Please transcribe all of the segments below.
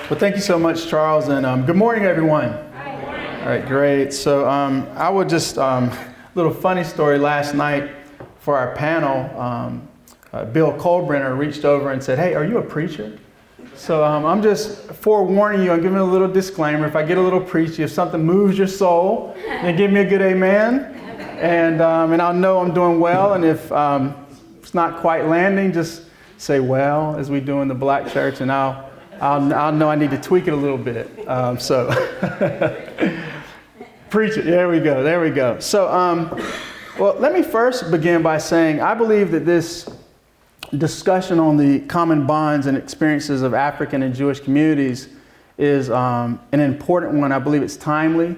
Well, thank you so much, Charles, and good morning, everyone. Hi. All right, great. So I would just, little funny story last night for our panel, Bill Colbrenner reached over and said, "Hey, are you a preacher?" So I'm just forewarning you, I'm giving a little disclaimer. If I get a little preachy, if something moves your soul, then give me a good amen, and I'll know I'm doing well, and if it's not quite landing, just say "well," as we do in the black church, and I'll know I need to tweak it a little bit. So preach it. There we go. So, well, let me first begin by saying I believe that this discussion on the common bonds and experiences of African and Jewish communities is an important one. I believe it's timely,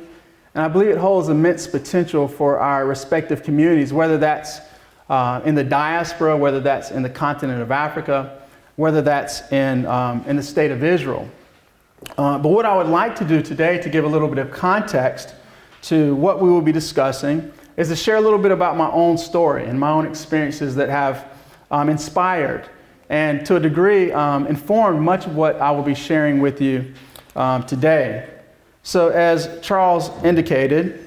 and I believe it holds immense potential for our respective communities, whether that's in the diaspora, whether that's in the continent of Africa, whether that's in the state of Israel. But what I would like to do today, to give a little bit of context to what we will be discussing, is to share a little bit about my own story and my own experiences that have inspired and, to a degree, informed much of what I will be sharing with you today. So, as Charles indicated,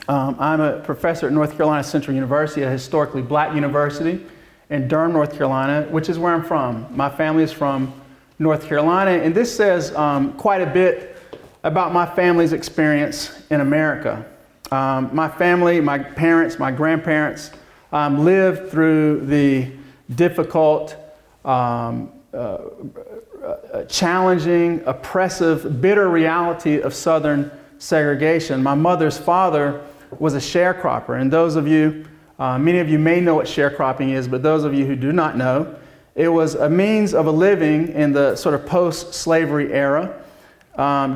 I'm a professor at North Carolina Central University, a historically black university in Durham, North Carolina, which is where I'm from. My family is from North Carolina, and this says quite a bit about my family's experience in America. My family, my parents, my grandparents lived through the difficult, challenging, oppressive, bitter reality of Southern segregation. My mother's father was a sharecropper, and those of you, many of you may know what sharecropping is, but those of you who do not know, it was a means of a living in the sort of post-slavery era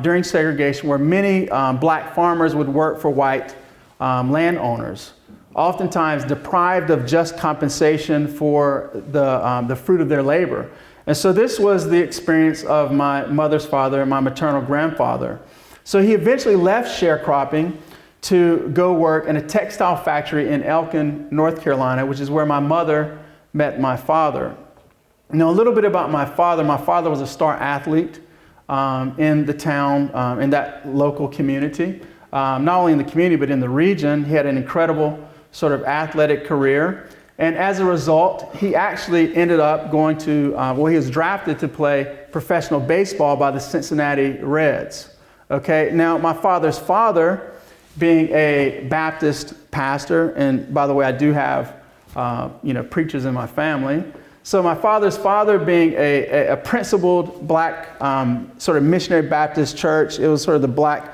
during segregation, where many black farmers would work for white landowners, oftentimes deprived of just compensation for the fruit of their labor. And so this was the experience of my mother's father and my maternal grandfather. So he eventually left sharecropping to go work in a textile factory in Elkin, North Carolina, which is where my mother met my father. Now, a little bit about my father. My father was a star athlete in the town, in that local community. Not only in the community, but in the region. He had an incredible sort of athletic career. And as a result, he actually ended up going to, he was drafted to play professional baseball by the Cincinnati Reds. Okay, now my father's father, being a Baptist pastor, and by the way, I do have, preachers in my family. So my father's father, being a principled black sort of missionary Baptist church, it was sort of the black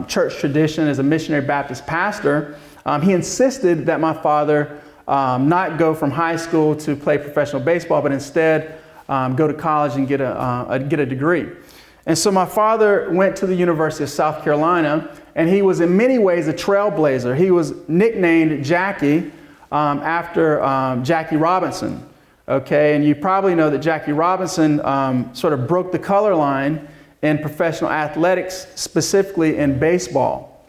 church tradition as a missionary Baptist pastor. He insisted that my father not go from high school to play professional baseball, but instead go to college and get a degree. And so my father went to the University of South Carolina, and he was in many ways a trailblazer. He was nicknamed Jackie after Jackie Robinson. Okay, and you probably know that Jackie Robinson sort of broke the color line in professional athletics, specifically in baseball.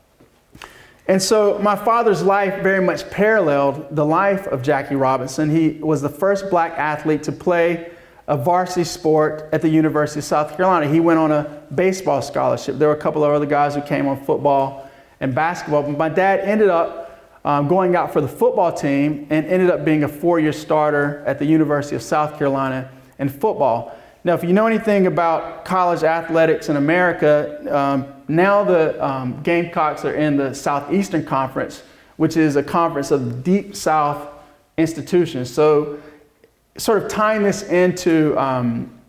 And so my father's life very much paralleled the life of Jackie Robinson. He was the first black athlete to play a varsity sport at the University of South Carolina. He went on a baseball scholarship. There were a couple of other guys who came on football and basketball, but my dad ended up going out for the football team and ended up being a 4-year starter at the University of South Carolina in football. Now, if you know anything about college athletics in America, now the Gamecocks are in the Southeastern Conference, which is a conference of deep South institutions. So sort of tying this into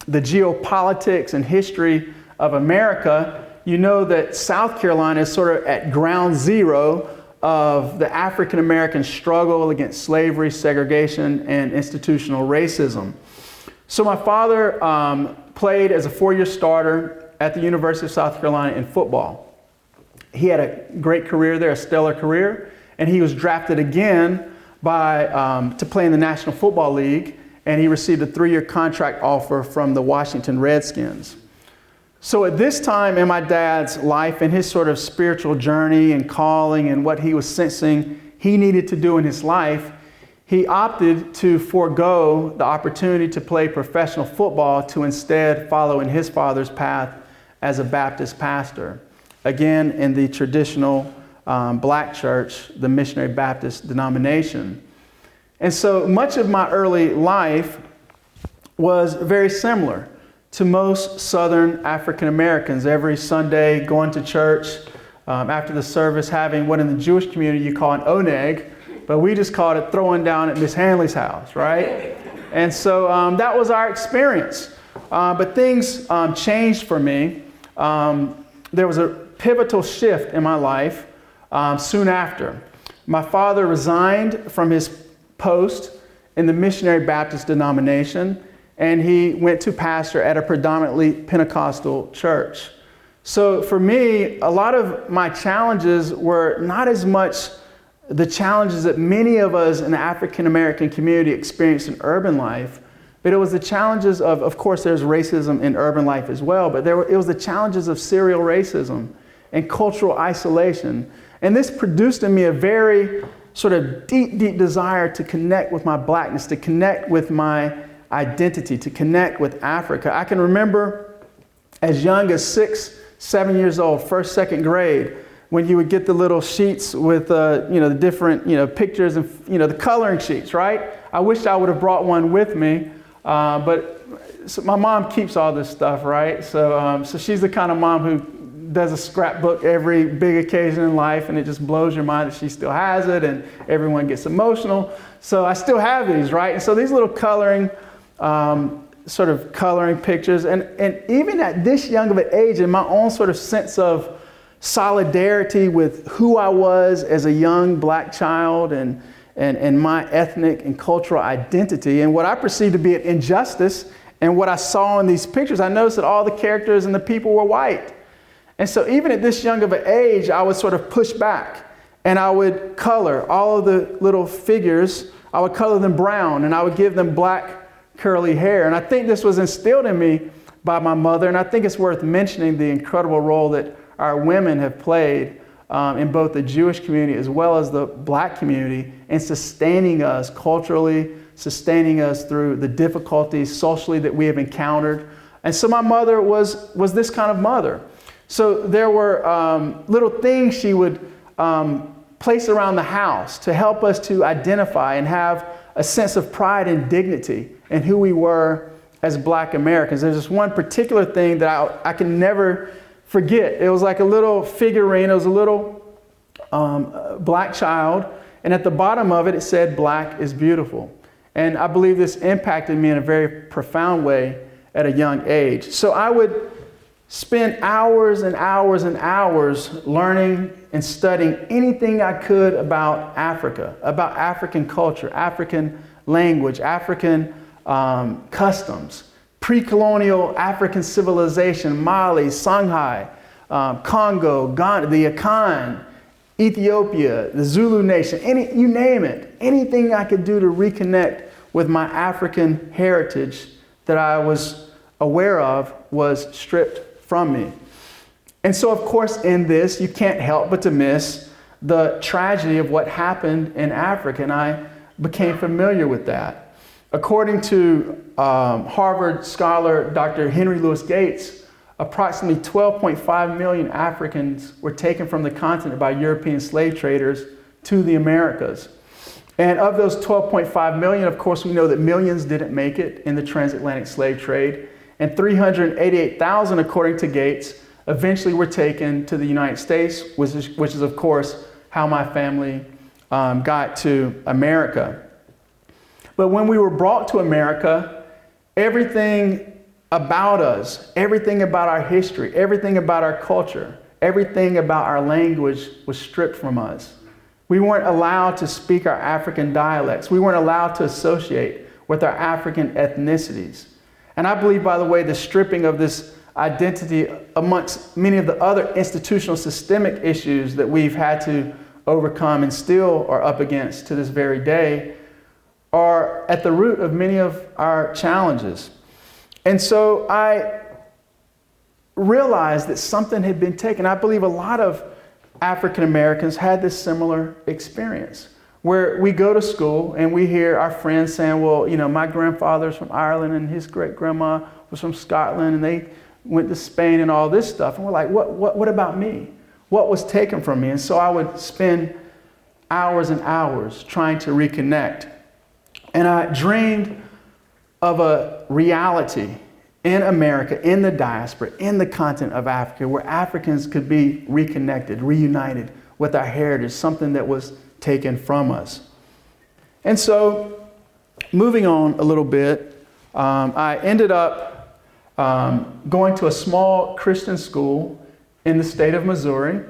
the geopolitics and history of America, you know that South Carolina is sort of at ground zero of the African American struggle against slavery, segregation, and institutional racism. So my father played as a 4-year starter at the University of South Carolina in football. He had a great career there, a stellar career, and he was drafted again to play in the National Football League, and he received a 3-year contract offer from the Washington Redskins. So at this time in my dad's life and his sort of spiritual journey and calling and what he was sensing he needed to do in his life, he opted to forego the opportunity to play professional football to instead follow in his father's path as a Baptist pastor. Again, in the traditional black church, the Missionary Baptist denomination. And so much of my early life was very similar to most Southern African Americans. Every Sunday, going to church, after the service, having what in the Jewish community you call an oneg, but we just called it throwing down at Miss Hanley's house, right? And so that was our experience. But things changed for me. There was a pivotal shift in my life soon after. My father resigned from his post in the Missionary Baptist denomination, and he went to pastor at a predominantly Pentecostal church. So for me, a lot of my challenges were not as much the challenges that many of us in the African American community experience in urban life, but it was the challenges of course, there's racism in urban life as well, but it was the challenges of serial racism and cultural isolation. And this produced in me a very sort of deep, deep desire to connect with my blackness, to connect with my identity, to connect with Africa. I can remember as young as 6, 7 years old, first, second grade, when you would get the little sheets with the different pictures and the coloring sheets, right? I wish I would have brought one with me, but so my mom keeps all this stuff, right? So she's the kind of mom who does a scrapbook every big occasion in life, and it just blows your mind that she still has it, and everyone gets emotional. So I still have these, right? And so these little coloring, sort of coloring pictures, and even at this young of an age, in my own sort of sense of solidarity with who I was as a young black child and my ethnic and cultural identity and what I perceived to be an injustice, and what I saw in these pictures, I noticed that all the characters and the people were white. And so even at this young of an age, I would sort of push back, and I would color all of the little figures. I would color them brown, and I would give them black curly hair. And I think this was instilled in me by my mother, and I think it's worth mentioning the incredible role that our women have played in both the Jewish community as well as the black community in sustaining us culturally, sustaining us through the difficulties socially that we have encountered. And so my mother was this kind of mother. So there were little things she would place around the house to help us to identify and have a sense of pride and dignity in who we were as black Americans. There's this one particular thing that I can never forget. It was like a little figurine. It was a little black child. And at the bottom of it, it said, "Black is beautiful." And I believe this impacted me in a very profound way at a young age. So I would spend hours and hours and hours learning and studying anything I could about Africa, about African culture, African language, African customs, pre-colonial African civilization, Mali, Songhai, Congo, Ghana, the Akan, Ethiopia, the Zulu nation, you name it. Anything I could do to reconnect with my African heritage that I was aware of was stripped from me. And so, of course, in this, you can't help but to miss the tragedy of what happened in Africa, and I became familiar with that. According to Harvard scholar Dr. Henry Louis Gates, approximately 12.5 million Africans were taken from the continent by European slave traders to the Americas. And of those 12.5 million, of course, we know that millions didn't make it in the transatlantic slave trade. And 388,000, according to Gates, eventually were taken to the United States, which is of course, how my family got to America. But when we were brought to America, everything about us, everything about our history, everything about our culture, everything about our language was stripped from us. We weren't allowed to speak our African dialects. We weren't allowed to associate with our African ethnicities. And I believe, by the way, the stripping of this identity amongst many of the other institutional systemic issues that we've had to overcome and still are up against to this very day are at the root of many of our challenges. And so I realized that something had been taken. I believe a lot of African Americans had this similar experience where we go to school and we hear our friends saying, well, my grandfather's from Ireland and his great-grandma was from Scotland and they went to Spain and all this stuff. And we're like, what about me? What was taken from me? And so I would spend hours and hours trying to reconnect. And I dreamed of a reality in America, in the diaspora, in the continent of Africa, where Africans could be reconnected, reunited with our heritage, something that was taken from us. And so, moving on a little bit, I ended up going to a small Christian school in the state of Missouri.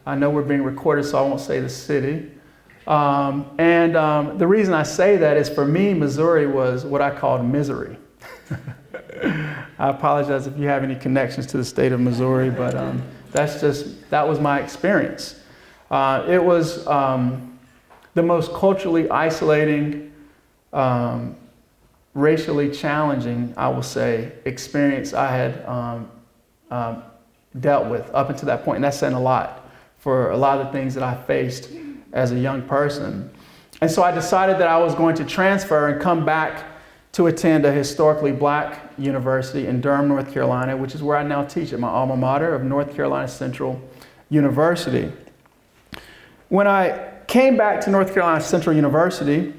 I know we're being recorded, so I won't say the city. The reason I say that is, for me, Missouri was what I called misery. I apologize if you have any connections to the state of Missouri, but that was my experience. It was the most culturally isolating, racially challenging, I will say, experience I had dealt with up until that point. And that's saying a lot for a lot of the things that I faced as a young person. And so I decided that I was going to transfer and come back to attend a historically black university in Durham, North Carolina, which is where I now teach at my alma mater of North Carolina Central University. When I came back to North Carolina Central University,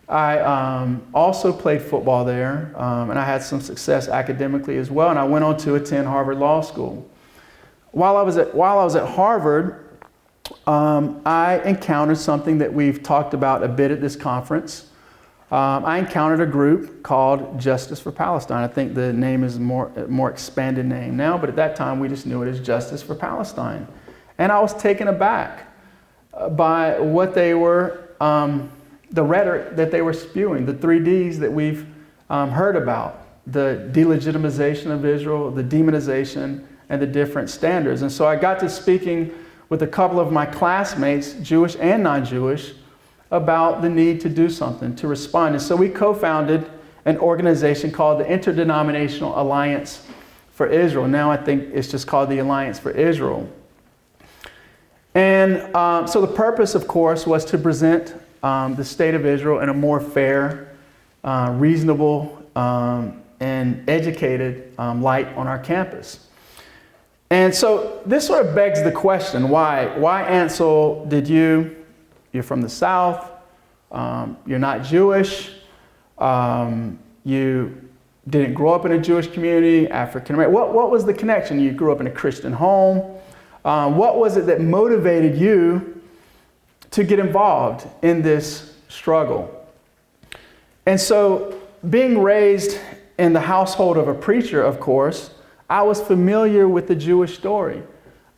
I also played football there, and I had some success academically as well, and I went on to attend Harvard Law School. While I was at Harvard, I encountered something that we've talked about a bit at this conference. I encountered a group called Justice for Palestine. I think the name is a more expanded name now, but at that time we just knew it as Justice for Palestine. And I was taken aback by what they were, the rhetoric that they were spewing, the 3 Ds that we've heard about, the delegitimization of Israel, the demonization, and the different standards. And so I got to speaking with a couple of my classmates, Jewish and non-Jewish, about the need to do something, to respond. And so we co-founded an organization called the Interdenominational Alliance for Israel. Now I think it's just called the Alliance for Israel. And so the purpose, of course, was to present the state of Israel in a more fair, reasonable, and educated light on our campus. And so this sort of begs the question, why Ansel, you're from the South, you're not Jewish, you didn't grow up in a Jewish community, African American. What was the connection? You grew up in a Christian home. What was it that motivated you to get involved in this struggle? And so, being raised in the household of a preacher, of course, I was familiar with the Jewish story.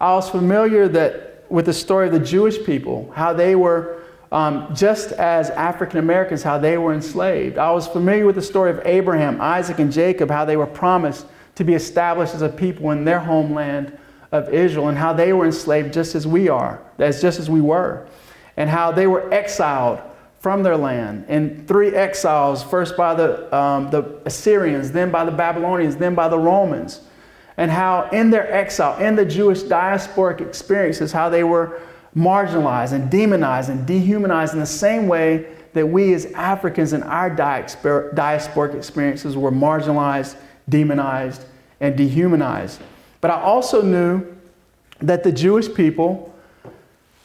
I was familiar with the story of the Jewish people, how they were, just as African Americans, how they were enslaved. I was familiar with the story of Abraham, Isaac, and Jacob, how they were promised to be established as a people in their homeland of Israel, and how they were enslaved just as we were, and how they were exiled from their land in 3 exiles, first by the Assyrians, then by the Babylonians, then by the Romans. And how in their exile, in the Jewish diasporic experiences, how they were marginalized and demonized and dehumanized in the same way that we as Africans in our diasporic experiences were marginalized, demonized, and dehumanized. But I also knew that the Jewish people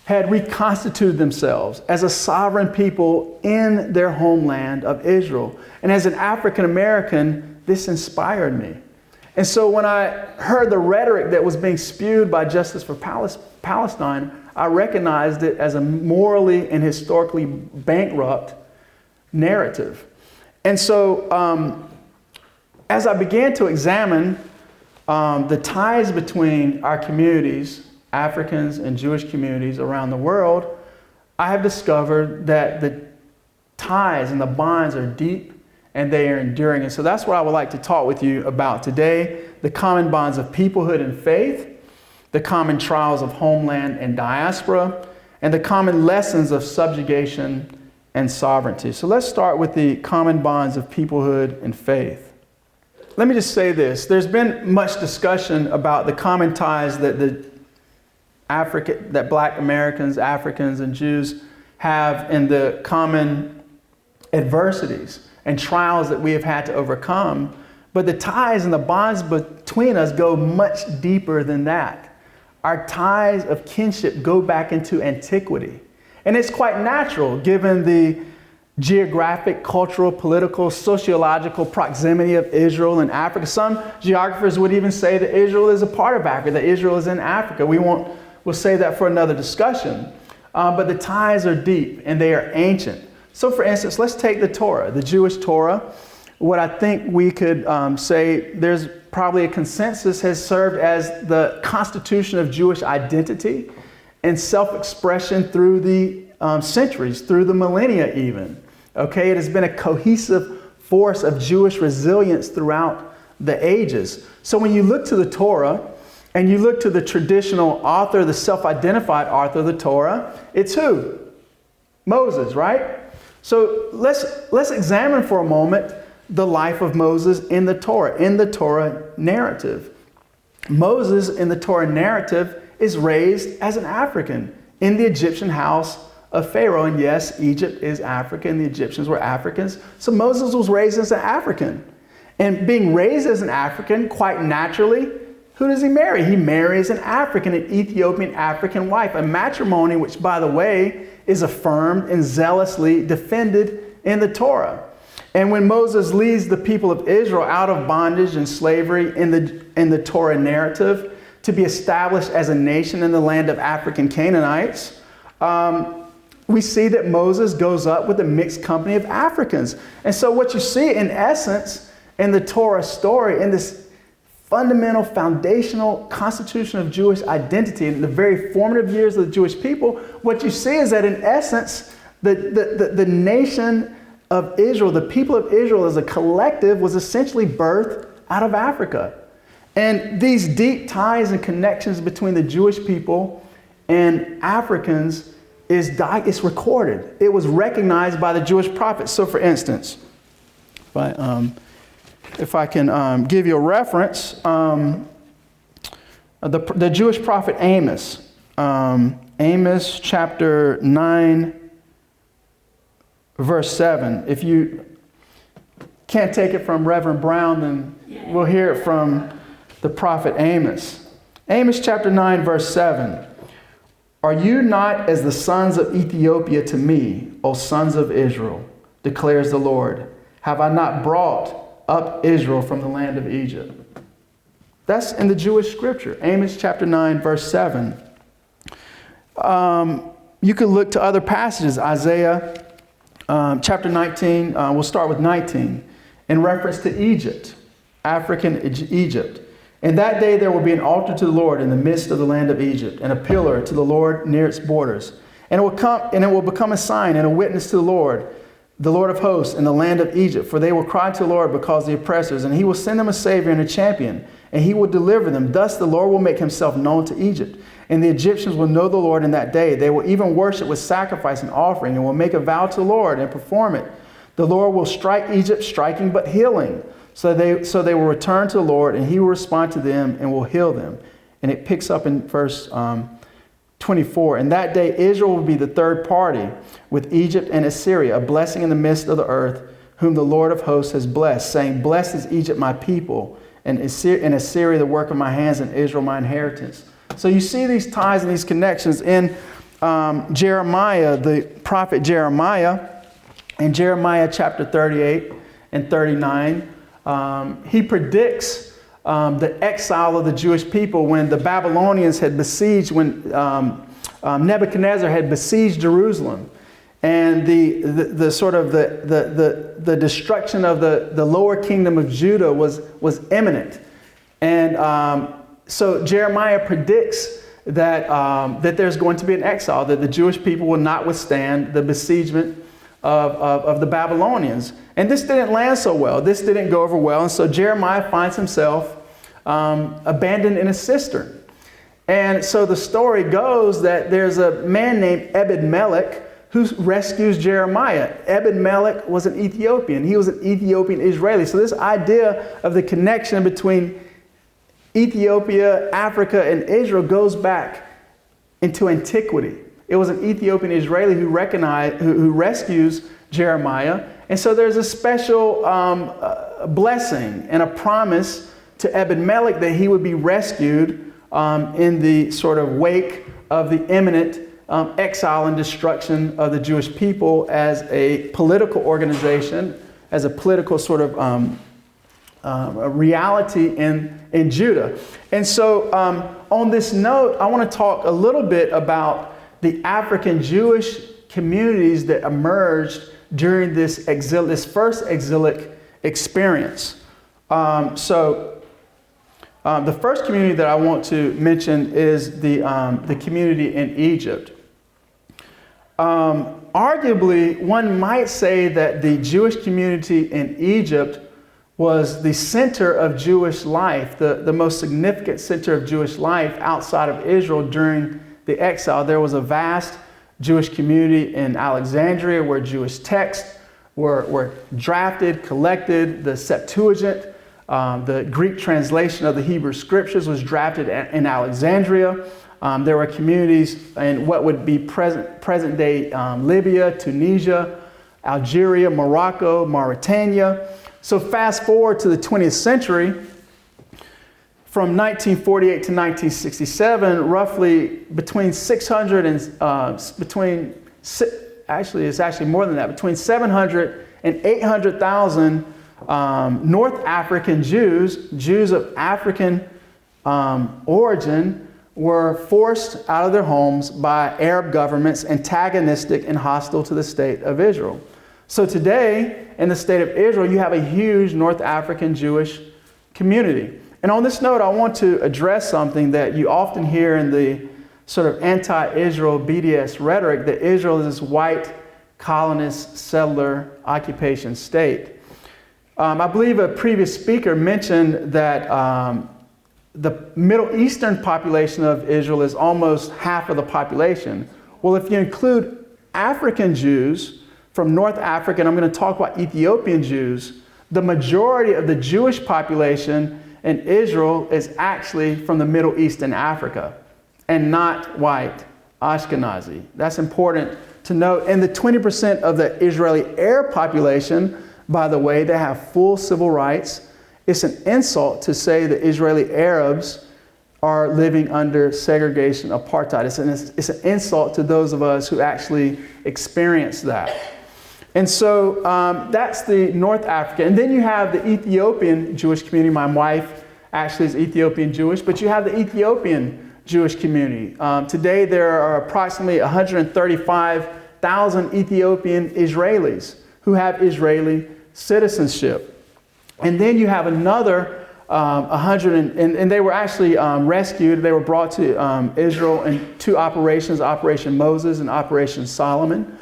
had reconstituted themselves as a sovereign people in their homeland of Israel. And as an African American, this inspired me. And so when I heard the rhetoric that was being spewed by Justice for Palestine, I recognized it as a morally and historically bankrupt narrative. And so as I began to examine the ties between our communities, Africans and Jewish communities around the world, I have discovered that the ties and the bonds are deep and they are enduring. And so that's what I would like to talk with you about today: the common bonds of peoplehood and faith, the common trials of homeland and diaspora, and the common lessons of subjugation and sovereignty. So let's start with the common bonds of peoplehood and faith. Let me just say this. There's been much discussion about the common ties that Black Americans, Africans, and Jews have in the common adversities and trials that we have had to overcome. But the ties and the bonds between us go much deeper than that. Our ties of kinship go back into antiquity. And it's quite natural given the geographic, cultural, political, sociological proximity of Israel and Africa. Some geographers would even say that Israel is a part of Africa, that Israel is in Africa. We'll save that for another discussion. But the ties are deep and they are ancient. So for instance, let's take the Torah, the Jewish Torah. What I think we could say there's probably a consensus has served as the constitution of Jewish identity and self-expression through the centuries, through the millennia even. Okay, it has been a cohesive force of Jewish resilience throughout the ages. So when you look to the Torah and you look to the traditional author, the self-identified author of the Torah, it's who? Moses, right? So let's examine for a moment the life of Moses in the Torah narrative. Moses in the Torah narrative is raised as an African in the Egyptian house of Pharaoh. And yes, Egypt is African. The Egyptians were Africans. So Moses was raised as an African. And being raised as an African, quite naturally, who does he marry? He marries an Ethiopian African wife, a matrimony which, by the way, is affirmed and zealously defended in the Torah. And when Moses leads the people of Israel out of bondage and slavery in the Torah narrative to be established as a nation in the land of African Canaanites, we see that Moses goes up with a mixed company of Africans. And so what you see in essence in the Torah story, in this fundamental, foundational constitution of Jewish identity, in the very formative years of the Jewish people, what you see is that in essence, the nation of Israel, the people of Israel as a collective, was essentially birthed out of Africa. And these deep ties and connections between the Jewish people and Africans it's recorded. It was recognized by the Jewish prophets. So for instance, if I can give you a reference, the Jewish prophet Amos, Amos chapter 9, verse 7. If you can't take it from Reverend Brown, then we'll hear it from the prophet Amos. Amos chapter 9, verse 7. Are you not as the sons of Ethiopia to me, O sons of Israel, declares the Lord? Have I not brought up Israel from the land of Egypt? That's in the Jewish scripture, Amos chapter 9, verse 7. You could look to other passages, Isaiah chapter 19, we'll start with 19, in reference to Egypt, African Egypt. In that day there will be an altar to the Lord in the midst of the land of Egypt, and a pillar to the Lord near its borders. And it will become a sign and a witness to the Lord of hosts, in the land of Egypt. For they will cry to the Lord because of the oppressors, and he will send them a savior and a champion, and he will deliver them. Thus the Lord will make himself known to Egypt. And the Egyptians will know the Lord in that day. They will even worship with sacrifice and offering, and will make a vow to the Lord and perform it. The Lord will strike Egypt, striking but healing. So they will return to the Lord, and he will respond to them and will heal them. And it picks up in verse 24. In that day, Israel will be the third party with Egypt and Assyria, a blessing in the midst of the earth, whom the Lord of hosts has blessed, saying, blessed is Egypt, my people, and Assyria, the work of my hands, and Israel, my inheritance. So you see these ties and these connections in Jeremiah, the prophet Jeremiah, in Jeremiah chapter 38 and 39. He predicts the exile of the Jewish people when the Babylonians had besieged, when Nebuchadnezzar had besieged Jerusalem, and the destruction of the lower kingdom of Judah was imminent. And so Jeremiah predicts that there's going to be an exile, that the Jewish people will not withstand the besiegement of the Babylonians. And this didn't land so well. This didn't go over well. And so Jeremiah finds himself abandoned in a cistern. And so the story goes that there's a man named Ebed-Melech who rescues Jeremiah. Ebed-Melech was an Ethiopian. He was an Ethiopian Israeli. So this idea of the connection between Ethiopia, Africa, and Israel goes back into antiquity. it was an Ethiopian Israeli who rescues Jeremiah. And so there's a special blessing and a promise to Ebed-Melech that he would be rescued in the sort of wake of the imminent exile and destruction of the Jewish people as a political organization, as a political sort of a reality in Judah. And so on this note, I want to talk a little bit about the African Jewish communities that emerged during this first exilic experience. The first community that I want to mention is the community in Egypt. Arguably, one might say that the Jewish community in Egypt was the center of Jewish life, the most significant center of Jewish life outside of Israel during the exile. There was a vast Jewish community in Alexandria where Jewish texts were drafted, collected. The Septuagint, the Greek translation of the Hebrew scriptures, was drafted in Alexandria. There were communities in what would be present day Libya, Tunisia, Algeria, Morocco, Mauritania. So fast forward to the 20th century, from 1948 to 1967, roughly between 600 and actually it's actually more than that, between 700 and 800,000 North African Jews of African origin were forced out of their homes by Arab governments antagonistic and hostile to the state of Israel. So today, in the state of Israel, you have a huge North African Jewish community. And on this note, I want to address something that you often hear in the sort of anti-Israel BDS rhetoric, that Israel is this white colonist settler occupation state. I believe a previous speaker mentioned that the Middle Eastern population of Israel is almost half of the population. Well, if you include African Jews from North Africa, and I'm going to talk about Ethiopian Jews, the majority of the Jewish population in Israel is actually from the Middle East and Africa, and not white Ashkenazi. That's important to note. And the 20% of the Israeli Arab population, by the way, they have full civil rights. It's an insult to say that Israeli Arabs are living under segregation, apartheid. It's an insult to those of us who actually experience that. And so that's the North Africa. And then you have the Ethiopian Jewish community. My wife actually is Ethiopian Jewish, but you have the Ethiopian Jewish community. Today there are approximately 135,000 Ethiopian Israelis who have Israeli citizenship. And then you have another 100, and they were actually rescued. They were brought to Israel in two operations, Operation Moses and Operation Solomon.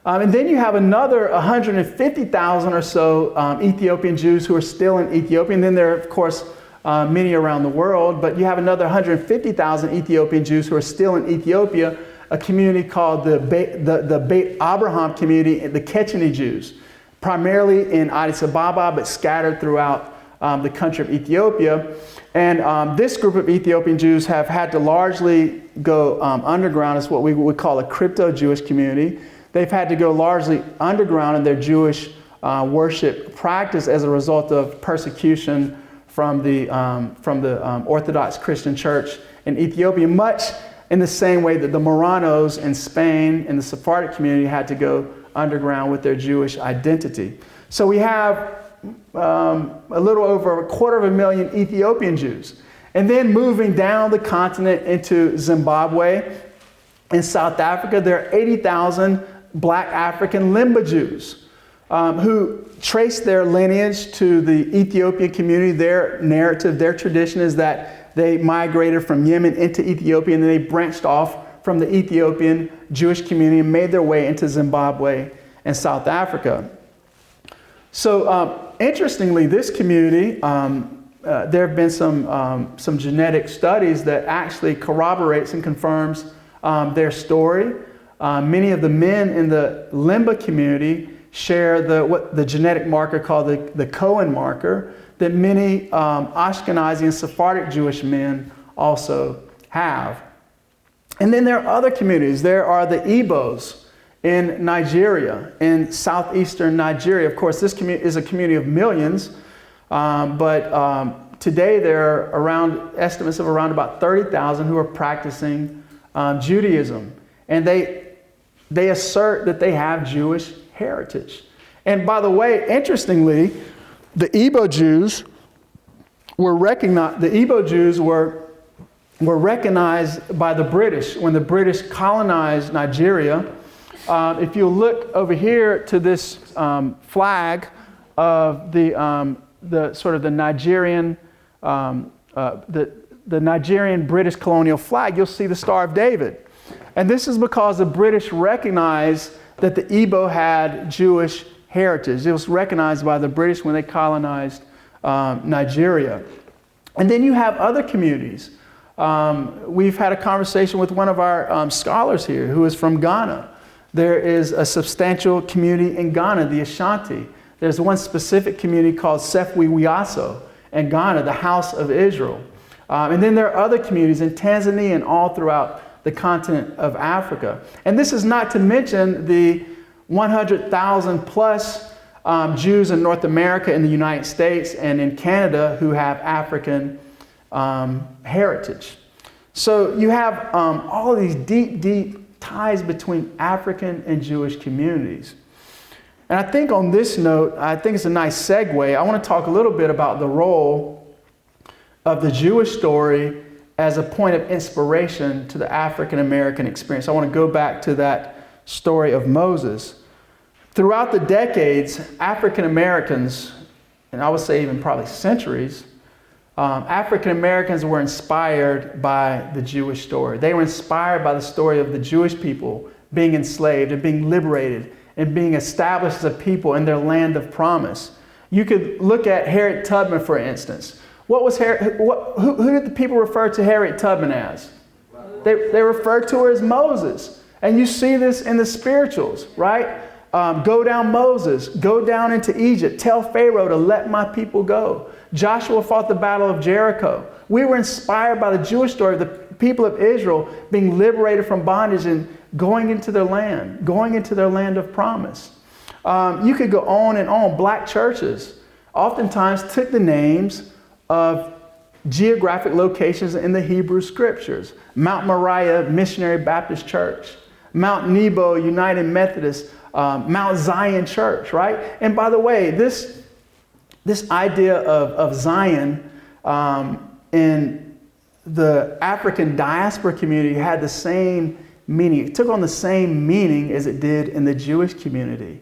And then you have another 150,000 or so Ethiopian Jews who are still in Ethiopia. And then there are, of course, many around the world. But you have another 150,000 Ethiopian Jews who are still in Ethiopia, a community called the Beit Abraham community, the Kecheni Jews, primarily in Addis Ababa, but scattered throughout the country of Ethiopia. And this group of Ethiopian Jews have had to largely go underground. It's what we would call a crypto-Jewish community. They've had to go largely underground in their Jewish worship practice as a result of persecution from the Orthodox Christian Church in Ethiopia, much in the same way that the Moranos in Spain and the Sephardic community had to go underground with their Jewish identity. So we have a little over 250,000 Ethiopian Jews. And then moving down the continent into Zimbabwe and South Africa, there are 80,000 Black African Limba Jews who trace their lineage to the Ethiopian community. Their narrative, their tradition is that they migrated from Yemen into Ethiopia, and then they branched off from the Ethiopian Jewish community and made their way into Zimbabwe and South Africa. So interestingly, this community, there have been some genetic studies that actually corroborates and confirms their story. Many of the men in the Limba community share the genetic marker called the Cohen marker that many Ashkenazi and Sephardic Jewish men also have. And then there are other communities. There are the Igbos in Nigeria, in southeastern Nigeria. Of course, this community is a community of millions, but today there are around estimates of around about 30,000 who are practicing Judaism. And they assert that they have Jewish heritage. And by the way, interestingly, the Igbo Jews were recognized. The Igbo Jews were recognized by the British when the British colonized Nigeria. If you look over here to this flag of the sort of the Nigerian the Nigerian British colonial flag, you'll see the Star of David. And this is because the British recognized that the Igbo had Jewish heritage. It was recognized by the British when they colonized Nigeria. And then you have other communities. We've had a conversation with one of our scholars here who is from Ghana. There is a substantial community in Ghana, the Ashanti. There's one specific community called Sefwi Wiaso in Ghana, the House of Israel. And then there are other communities in Tanzania and all throughout the continent of Africa. And this is not to mention the 100,000 plus Jews in North America, in the United States, and in Canada who have African heritage. So you have all of these deep, deep ties between African and Jewish communities. And I think on this note, I think it's a nice segue. I want to talk a little bit about the role of the Jewish story as a point of inspiration to the African American experience. I want to go back to that story of Moses. Throughout the decades, African Americans, and I would say even probably centuries, African Americans were inspired by the Jewish story. They were inspired by the story of the Jewish people being enslaved and being liberated and being established as a people in their land of promise. You could look at Harriet Tubman, for instance. Who did the people refer to Harriet Tubman as? They referred to her as Moses. And you see this in the spirituals, right? Go down, Moses, go down into Egypt, tell Pharaoh to let my people go. Joshua fought the battle of Jericho. We were inspired by the Jewish story of the people of Israel being liberated from bondage and going into their land of promise. You could go on and on. Black churches oftentimes took the names of geographic locations in the Hebrew scriptures. Mount Moriah Missionary Baptist Church, Mount Nebo United Methodist, Mount Zion Church, right? And by the way, this idea of Zion in the African diaspora community had the same meaning. It took on the same meaning as it did in the Jewish community.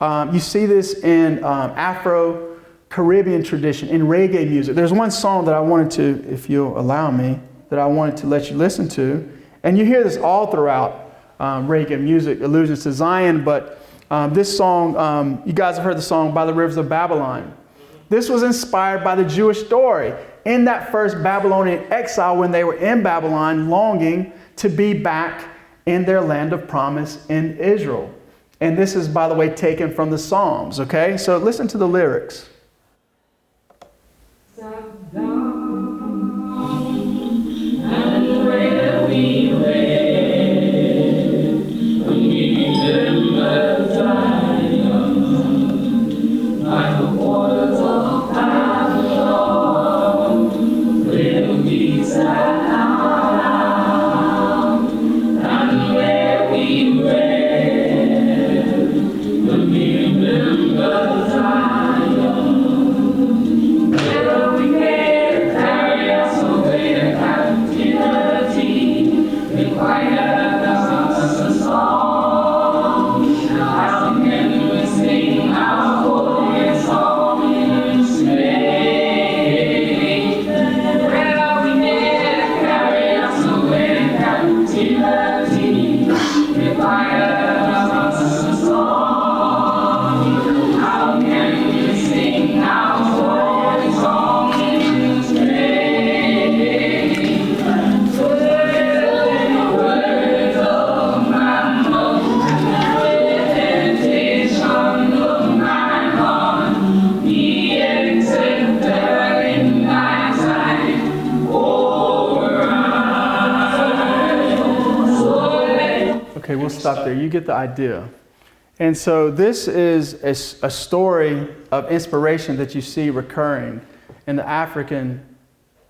You see this in Afro-Caribbean tradition, in reggae music. There's one song that I wanted to, if you'll allow me, that I wanted to let you listen to. And you hear this all throughout reggae music, allusions to Zion, but this song, you guys have heard the song By the Rivers of Babylon. This was inspired by the Jewish story. In that first Babylonian exile, when they were in Babylon, longing to be back in their land of promise in Israel. And this is, by the way, taken from the Psalms, okay? So listen to the lyrics. Sat down and where we read, when we remember Zion, like the waters of Babylon, where we sat down and where we read, when we remember Zion. Where we may carry us away to captivity, require Okay, we'll stop there. You get the idea. And so this is a story of inspiration that you see recurring in the African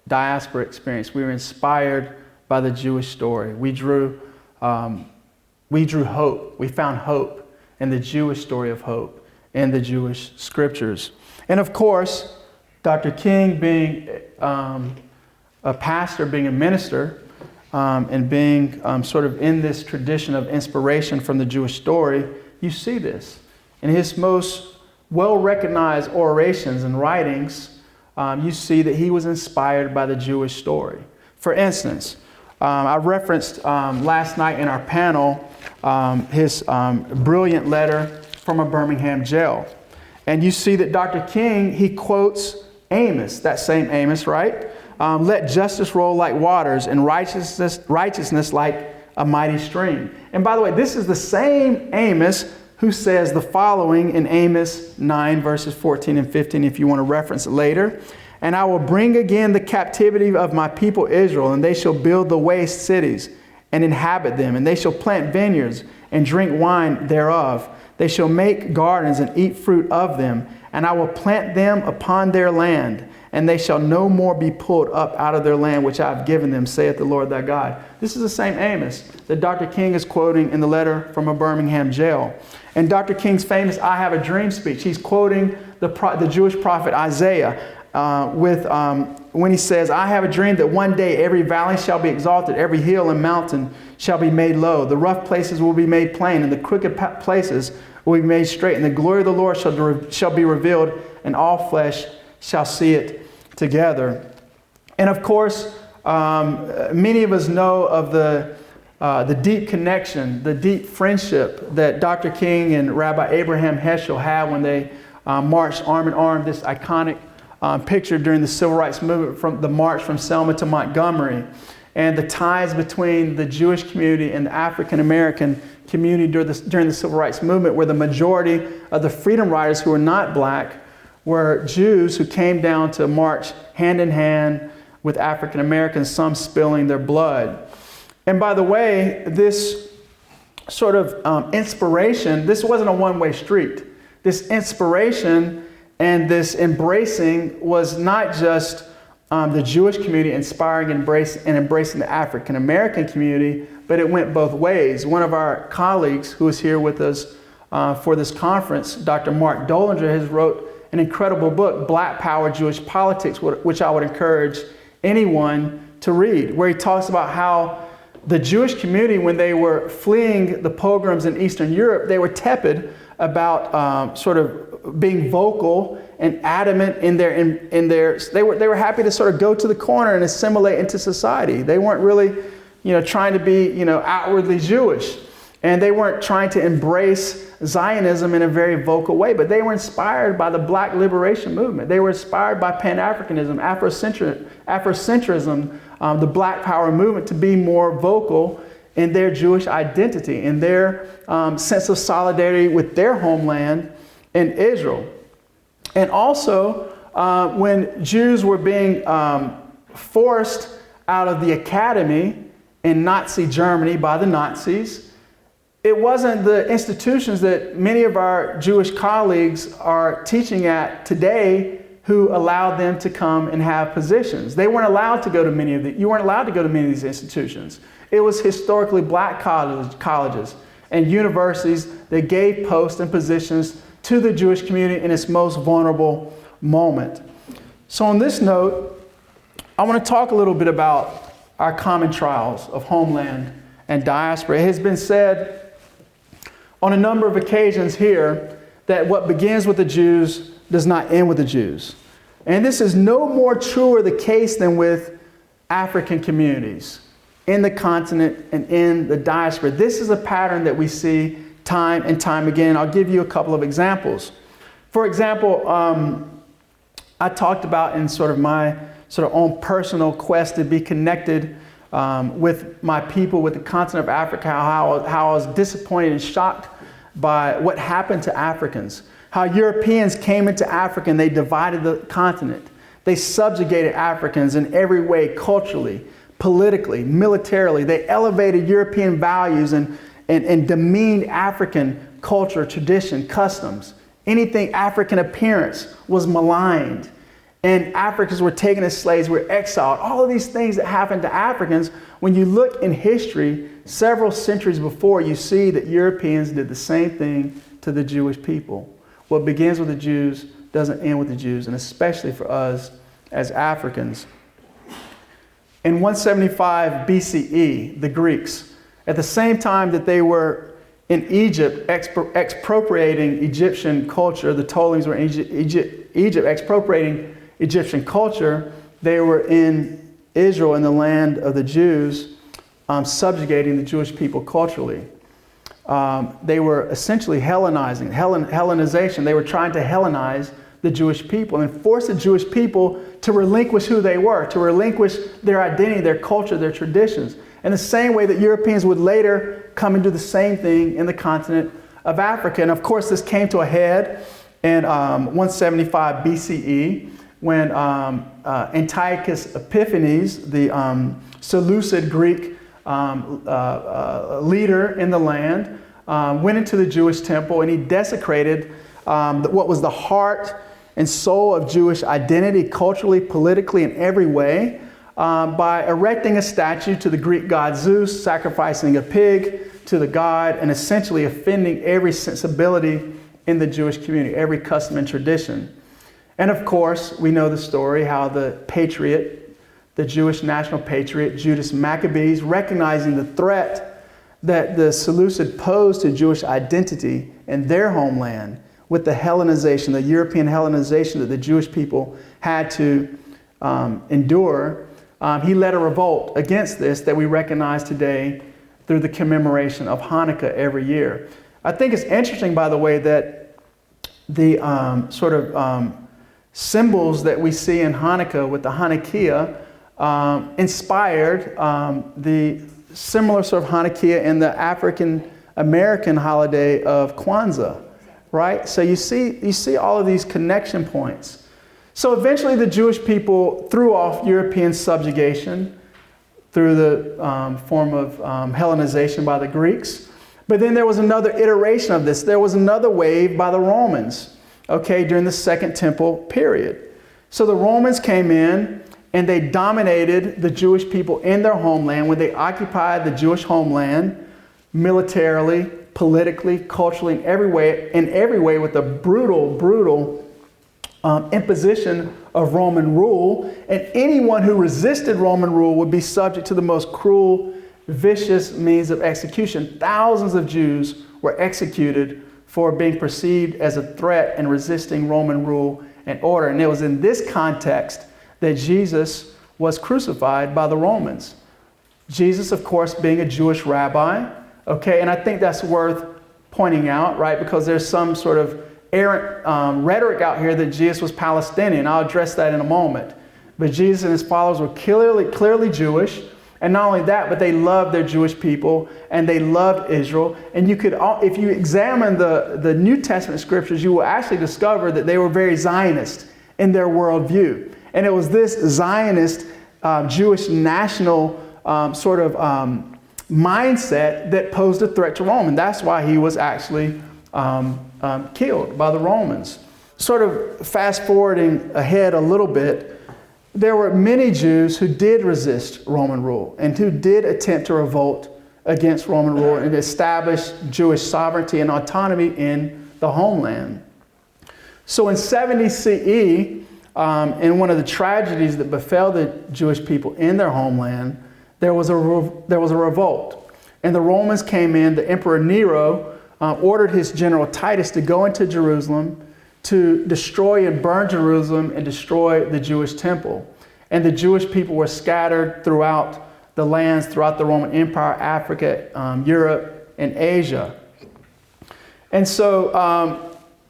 diaspora experience. We were inspired by the Jewish story. We drew hope. We found hope in the Jewish story of hope in the Jewish scriptures. And of course, Dr. King being a pastor, being a minister, and being sort of in this tradition of inspiration from the Jewish story, you see this. In his most well-recognized orations and writings, you see that he was inspired by the Jewish story. For instance, I referenced last night in our panel his brilliant letter from a Birmingham jail. And you see that Dr. King, he quotes Amos, that same Amos, right? Let justice roll like waters and righteousness like a mighty stream. And by the way, this is the same Amos who says the following in Amos 9, verses 14 and 15, if you want to reference it later. And I will bring again the captivity of my people Israel, and they shall build the waste cities and inhabit them, and they shall plant vineyards and drink wine thereof. They shall make gardens and eat fruit of them, and I will plant them upon their land, and they shall no more be pulled up out of their land which I have given them, saith the Lord thy God. This is the same Amos that Dr. King is quoting in the letter from a Birmingham jail. And Dr. King's famous I Have a Dream speech, he's quoting the Jewish prophet Isaiah when he says, I have a dream that one day every valley shall be exalted, every hill and mountain shall be made low. The rough places will be made plain, and the crooked places will be made straight. And the glory of the Lord shall be revealed, and all flesh shall see it together. And of course, many of us know of the deep connection, the deep friendship that Dr. King and Rabbi Abraham Heschel had when they marched arm in arm, this iconic picture during the Civil Rights Movement, from the march from Selma to Montgomery, and the ties between the Jewish community and the African American community during the Civil Rights Movement, where the majority of the freedom riders who were not black were Jews who came down to march hand in hand with African Americans, some spilling their blood. And by the way, this sort of inspiration, this wasn't a one-way street. This inspiration and this embracing was not just the Jewish community inspiring and embracing the African American community, but it went both ways. One of our colleagues who is here with us for this conference, Dr. Mark Dollinger, has wrote an incredible book, Black Power, Jewish Politics, which I would encourage anyone to read, where he talks about how the Jewish community, when they were fleeing the pogroms in Eastern Europe, they were tepid about sort of being vocal and adamant in their they were happy to sort of go to the corner and assimilate into society. They weren't really, trying to be, outwardly Jewish, and they weren't trying to embrace Zionism in a very vocal way, but they were inspired by the Black liberation movement. They were inspired by Pan-Africanism, Afrocentrism, the Black Power movement, to be more vocal in their Jewish identity, in their sense of solidarity with their homeland in Israel. And also, when Jews were being forced out of the academy in Nazi Germany by the Nazis, it wasn't the institutions that many of our Jewish colleagues are teaching at today who allowed them to come and have positions. They weren't allowed to go to you weren't allowed to go to many of these institutions. It was historically black colleges and universities that gave posts and positions to the Jewish community in its most vulnerable moment. So on this note, I want to talk a little bit about our common trials of homeland and diaspora. It has been said on a number of occasions here that what begins with the Jews does not end with the Jews. And this is no more truer the case than with African communities in the continent and in the diaspora. This is a pattern that we see time and time again. I'll give you a couple of examples. For example, I talked about in sort of my own personal quest to be connected with my people, with the continent of Africa, how I was disappointed and shocked by what happened to Africans. How Europeans came into Africa and they divided the continent. They subjugated Africans in every way, culturally, politically, militarily. They elevated European values and and demeaned African culture, tradition, customs. Anything African appearance was maligned. And Africans were taken as slaves, were exiled. All of these things that happened to Africans, when you look in history, several centuries before, you see that Europeans did the same thing to the Jewish people. What begins with the Jews doesn't end with the Jews, and especially for us as Africans. In 175 BCE, the Greeks, at the same time that they were in Egypt expropriating Egyptian culture, the Ptolemies were in Egypt expropriating Egyptian culture, they were in Israel, in the land of the Jews, subjugating the Jewish people culturally. They were essentially Hellenization. They were trying to Hellenize the Jewish people and force the Jewish people to relinquish who they were, to relinquish their identity, their culture, their traditions. In the same way that Europeans would later come and do the same thing in the continent of Africa. And of course, this came to a head in 175 BCE when Antiochus Epiphanes, the Seleucid Greek leader in the land, went into the Jewish temple and he desecrated what was the heart and soul of Jewish identity, culturally, politically, in every way, by erecting a statue to the Greek god Zeus, sacrificing a pig to the god, and essentially offending every sensibility in the Jewish community, every custom and tradition. And of course, we know the story, how the patriot, the Jewish national patriot, Judas Maccabees, recognizing the threat that the Seleucid posed to Jewish identity in their homeland with the Hellenization, the European Hellenization that the Jewish people had to endure, he led a revolt against this that we recognize today through the commemoration of Hanukkah every year. I think it's interesting, by the way, that the symbols that we see in Hanukkah with the Hanukkah inspired the similar sort of Hanukkah in the African American holiday of Kwanzaa, right? So you see all of these connection points. So eventually the Jewish people threw off European subjugation through the form of Hellenization by the Greeks. But then there was another iteration of this. There was another wave by the Romans, okay, during the Second Temple period. So the Romans came in and they dominated the Jewish people in their homeland when they occupied the Jewish homeland militarily, politically, culturally, in every way with a brutal imposition of Roman rule. And anyone who resisted Roman rule would be subject to the most cruel, vicious means of execution. Thousands of Jews were executed for being perceived as a threat and resisting Roman rule and order. And it was in this context that Jesus was crucified by the Romans. Jesus, of course, being a Jewish rabbi, okay, and I think that's worth pointing out, right, because there's some sort of errant rhetoric out here that Jesus was Palestinian. I'll address that in a moment. But Jesus and his followers were clearly Jewish. And not only that, but they loved their Jewish people and they loved Israel. And you could, if you examine the New Testament scriptures, you will actually discover that they were very Zionist in their worldview. And it was this Zionist Jewish national mindset that posed a threat to Rome. And that's why he was actually killed by the Romans. Sort of fast forwarding ahead a little bit, there were many Jews who did resist Roman rule and who did attempt to revolt against Roman rule and establish Jewish sovereignty and autonomy in the homeland. So in 70 CE, in one of the tragedies that befell the Jewish people in their homeland, there was a revolt. And the Romans came in, the Emperor Nero ordered his general Titus to go into Jerusalem to destroy and burn Jerusalem and destroy the Jewish temple. And the Jewish people were scattered throughout the lands, throughout the Roman Empire, Africa, Europe, and Asia. And so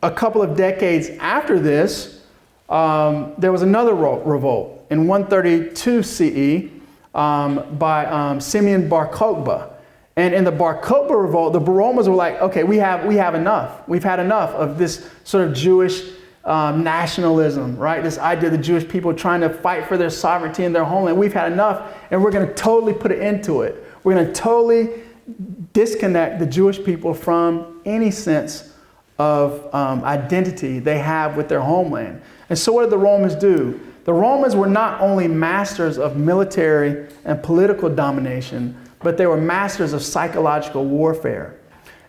a couple of decades after this, there was another revolt in 132 CE by Simeon Bar Kokhba. And in the Bar Kokhba revolt, the Romans were like, okay, we have enough. We've had enough of this sort of Jewish nationalism, right? This idea of the Jewish people trying to fight for their sovereignty in their homeland. We've had enough, and we're going to totally put an end to it. We're going to totally disconnect the Jewish people from any sense of identity they have with their homeland. And so what did the Romans do? The Romans were not only masters of military and political domination, but they were masters of psychological warfare.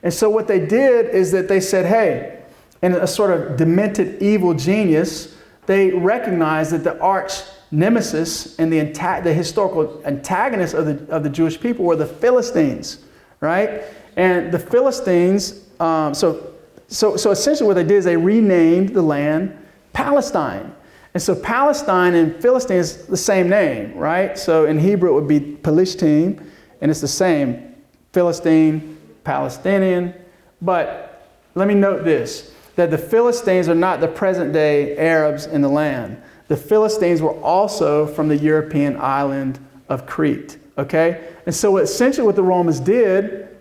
And so what they did is that they said, hey, in a sort of demented evil genius, they recognized that the arch nemesis and the historical antagonists of the Jewish people were the Philistines, right? And the Philistines, so essentially what they did is they renamed the land Palestine. And so Palestine and Philistine is the same name, right? So in Hebrew it would be Palestine, and it's the same, Philistine, Palestinian. But let me note this, that the Philistines are not the present day Arabs in the land. The Philistines were also from the European island of Crete, okay? And so essentially what the Romans did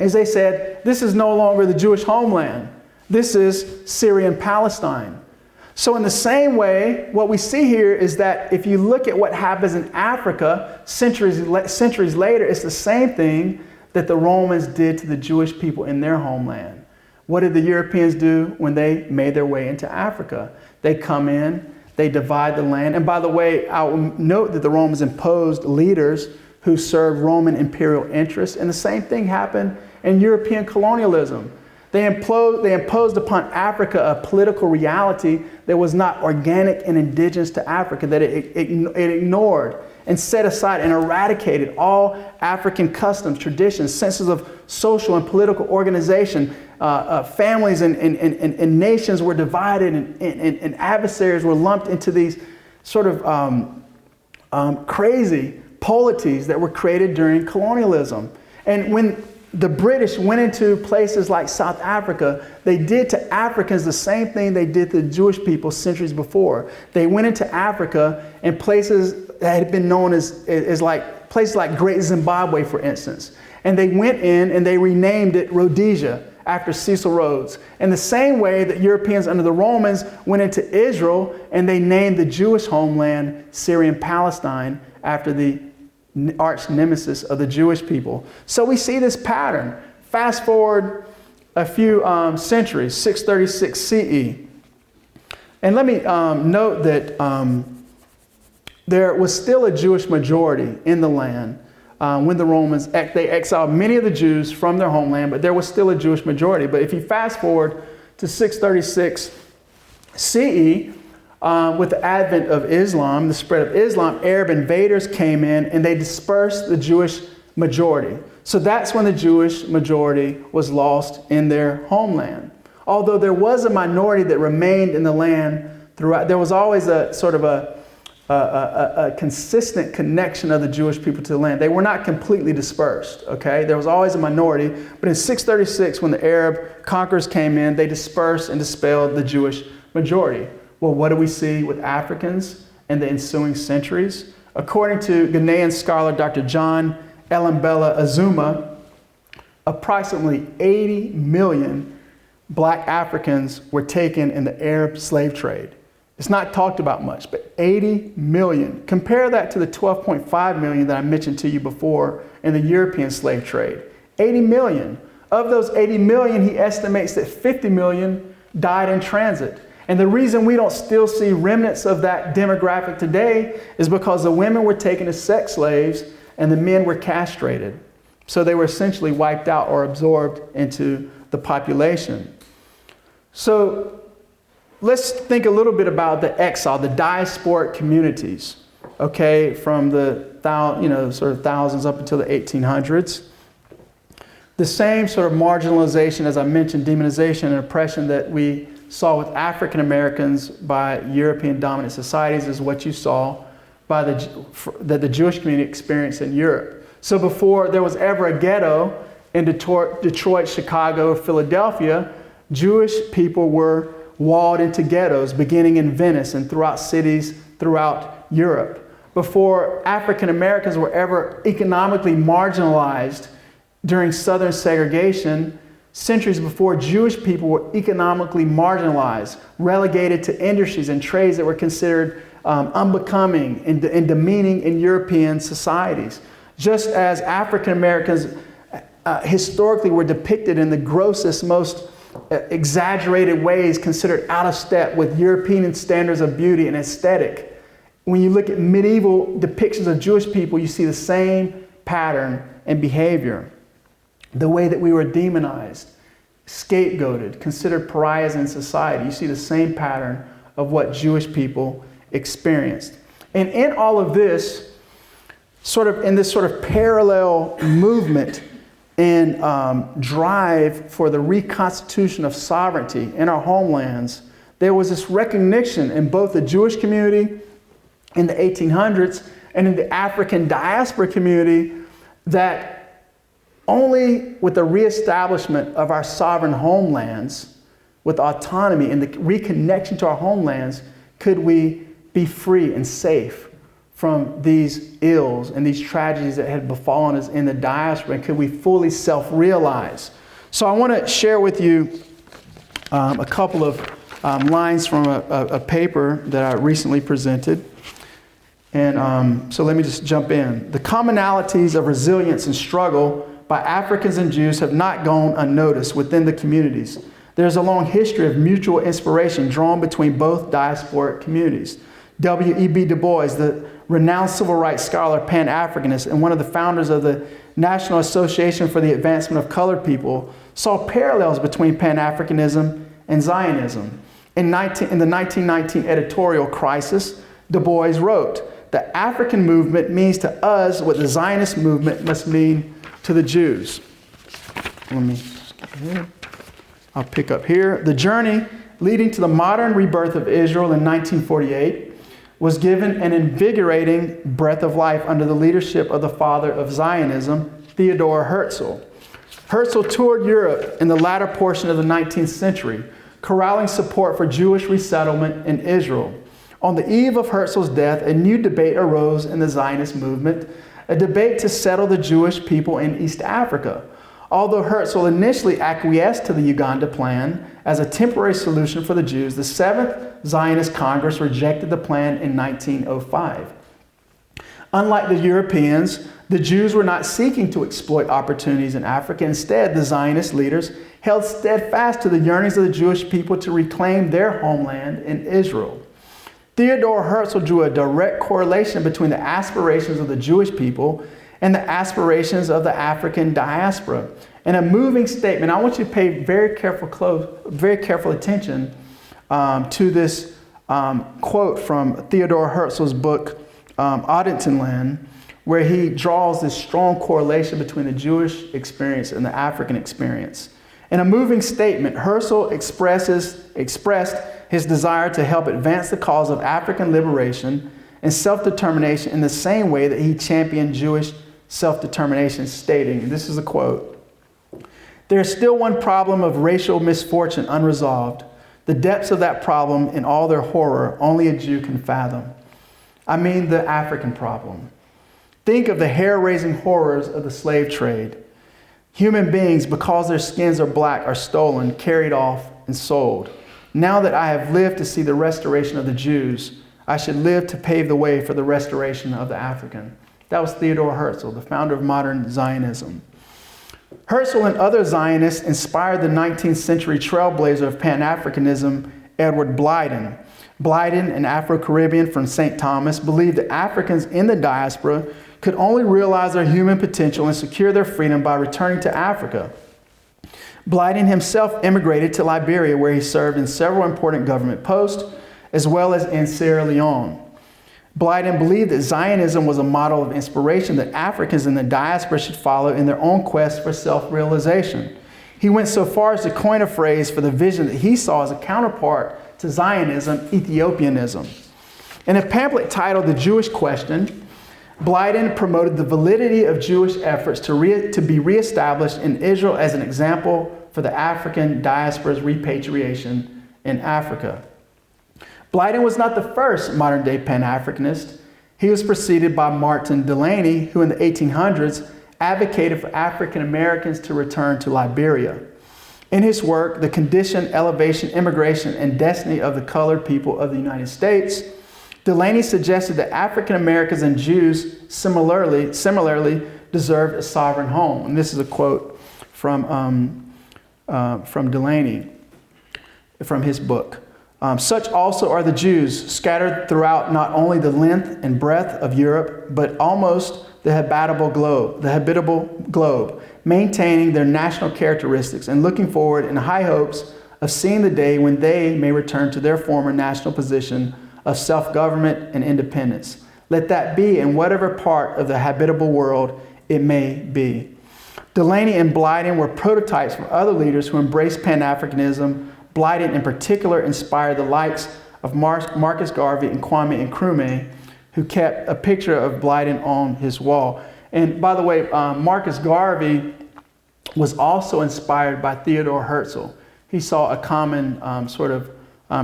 is they said, this is no longer the Jewish homeland. This is Syrian Palestine. So in the same way, what we see here is that if you look at what happens in Africa centuries later, it's the same thing that the Romans did to the Jewish people in their homeland. What did the Europeans do when they made their way into Africa? They come in, they divide the land. And by the way, I'll note that the Romans imposed leaders who served Roman imperial interests. And the same thing happened in European colonialism. They imposed upon Africa a political reality that was not organic and indigenous to Africa, that it ignored and set aside and eradicated all African customs, traditions, senses of social and political organization. Families and nations were divided, and adversaries were lumped into these sort of crazy polities that were created during colonialism. And when the British went into places like South Africa, they did to Africans the same thing they did to the Jewish people centuries before. They went into Africa in places that had been known as like places like Great Zimbabwe, for instance. And they went in and they renamed it Rhodesia after Cecil Rhodes. In the same way that Europeans under the Romans went into Israel and they named the Jewish homeland Syrian Palestine after the arch nemesis of the Jewish people. So we see this pattern. Fast forward a few centuries, 636 CE. And let me note that there was still a Jewish majority in the land when the Romans, they exiled many of the Jews from their homeland, but there was still a Jewish majority. But if you fast forward to 636 CE, with the advent of Islam, the spread of Islam, Arab invaders came in and they dispersed the Jewish majority. So that's when the Jewish majority was lost in their homeland. Although there was a minority that remained in the land throughout, there was always a sort of a consistent connection of the Jewish people to the land. They were not completely dispersed, okay? There was always a minority, but in 636, when the Arab conquerors came in, they dispersed and dispelled the Jewish majority. Well, what do we see with Africans in the ensuing centuries? According to Ghanaian scholar Dr. John Elambela Azuma, approximately 80 million black Africans were taken in the Arab slave trade. It's not talked about much, but 80 million. Compare that to the 12.5 million that I mentioned to you before in the European slave trade. 80 million. Of those 80 million, he estimates that 50 million died in transit. And the reason we don't still see remnants of that demographic today is because the women were taken as sex slaves and the men were castrated. So they were essentially wiped out or absorbed into the population. So let's think a little bit about the exile, the diasporic communities, okay, from the sort of thousands up until the 1800s. The same sort of marginalization, as I mentioned, demonization and oppression that we saw with African Americans by European dominant societies is what you saw by that the Jewish community experienced in Europe. So before there was ever a ghetto in Detroit, Chicago, Philadelphia, Jewish people were walled into ghettos beginning in Venice and throughout cities throughout Europe. Before African Americans were ever economically marginalized during Southern segregation, centuries before, Jewish people were economically marginalized, relegated to industries and trades that were considered unbecoming and demeaning in European societies. Just as African Americans historically were depicted in the grossest, most exaggerated ways, considered out of step with European standards of beauty and aesthetic. When you look at medieval depictions of Jewish people, you see the same pattern and behavior. The way that we were demonized, scapegoated, considered pariahs in society. You see the same pattern of what Jewish people experienced. And in all of this, in this parallel movement and drive for the reconstitution of sovereignty in our homelands, there was this recognition in both the Jewish community in the 1800s and in the African diaspora community that only with the reestablishment of our sovereign homelands, with autonomy and the reconnection to our homelands, could we be free and safe from these ills and these tragedies that had befallen us in the diaspora, and could we fully self-realize. So I want to share with you a couple of lines from a paper that I recently presented. And so let me just jump in. The commonalities of resilience and struggle by Africans and Jews have not gone unnoticed within the communities. There's a long history of mutual inspiration drawn between both diasporic communities. W.E.B. Du Bois, the renowned civil rights scholar, Pan-Africanist, and one of the founders of the National Association for the Advancement of Colored People, saw parallels between Pan-Africanism and Zionism. In the 1919 editorial Crisis, Du Bois wrote, "The African movement means to us what the Zionist movement must mean to the Jews." Let me skip ahead. I'll pick up here. The journey leading to the modern rebirth of Israel in 1948 was given an invigorating breath of life under the leadership of the father of Zionism, Theodor Herzl. Herzl toured Europe in the latter portion of the 19th century, corralling support for Jewish resettlement in Israel. On the eve of Herzl's death, a new debate arose in the Zionist movement, a debate to settle the Jewish people in East Africa. Although Herzl initially acquiesced to the Uganda plan as a temporary solution for the Jews, the Seventh Zionist Congress rejected the plan in 1905. Unlike the Europeans, the Jews were not seeking to exploit opportunities in Africa. Instead, the Zionist leaders held steadfast to the yearnings of the Jewish people to reclaim their homeland in Israel. Theodor Herzl drew a direct correlation between the aspirations of the Jewish people and the aspirations of the African diaspora. In a moving statement, I want you to pay very careful attention to this quote from Theodor Herzl's book, Audentenland, where he draws this strong correlation between the Jewish experience and the African experience. In a moving statement, Herzl expressed his desire to help advance the cause of African liberation and self-determination in the same way that he championed Jewish self-determination, stating, and this is a quote, "There is still one problem of racial misfortune unresolved. The depths of that problem in all their horror only a Jew can fathom. I mean the African problem. Think of the hair-raising horrors of the slave trade. Human beings, because their skins are black, are stolen, carried off, and sold. Now that I have lived to see the restoration of the Jews, I should live to pave the way for the restoration of the African." That was Theodor Herzl, the founder of modern Zionism. Herzl and other Zionists inspired the 19th century trailblazer of Pan-Africanism, Edward Blyden. Blyden, an Afro-Caribbean from St. Thomas, believed that Africans in the diaspora could only realize their human potential and secure their freedom by returning to Africa. Blyden himself immigrated to Liberia, where he served in several important government posts, as well as in Sierra Leone. Blyden believed that Zionism was a model of inspiration that Africans in the diaspora should follow in their own quest for self-realization. He went so far as to coin a phrase for the vision that he saw as a counterpart to Zionism, Ethiopianism. In a pamphlet titled The Jewish Question, Blyden promoted the validity of Jewish efforts to be reestablished in Israel as an example for the African diaspora's repatriation in Africa. Blyden was not the first modern-day Pan-Africanist. He was preceded by Martin Delany, who in the 1800s advocated for African Americans to return to Liberia. In his work, The Condition, Elevation, Immigration, and Destiny of the Colored People of the United States, Delany suggested that African Americans and Jews similarly deserved a sovereign home. And this is a quote from Delaney, from his book. Such also are the Jews, scattered throughout not only the length and breadth of Europe, but almost the habitable globe, maintaining their national characteristics and looking forward in high hopes of seeing the day when they may return to their former national position of self-government and independence. Let that be in whatever part of the habitable world it may be. Delaney and Blyden were prototypes for other leaders who embraced Pan-Africanism. Blyden in particular inspired the likes of Marcus Garvey and Kwame Nkrumah, who kept a picture of Blyden on his wall. And by the way, Marcus Garvey was also inspired by Theodore Herzl. He saw a common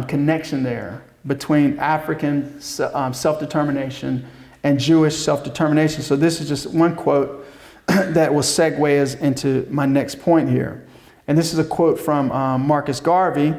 connection there between African self-determination and Jewish self-determination. So this is just one quote that will segue us into my next point here. And this is a quote from Marcus Garvey.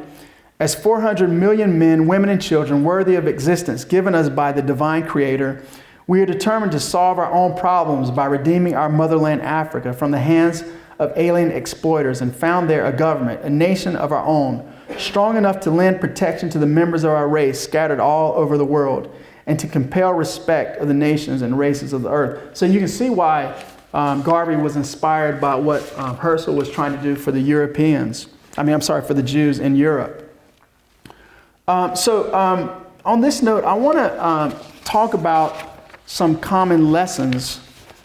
As 400 million men, women, and children worthy of existence given us by the divine creator, we are determined to solve our own problems by redeeming our motherland Africa from the hands of alien exploiters and found there a government, a nation of our own, strong enough to lend protection to the members of our race scattered all over the world and to compel respect of the nations and races of the earth. So you can see why Garvey was inspired by what Herzl was trying to do for the for the Jews in Europe. On this note, I want to talk about some common lessons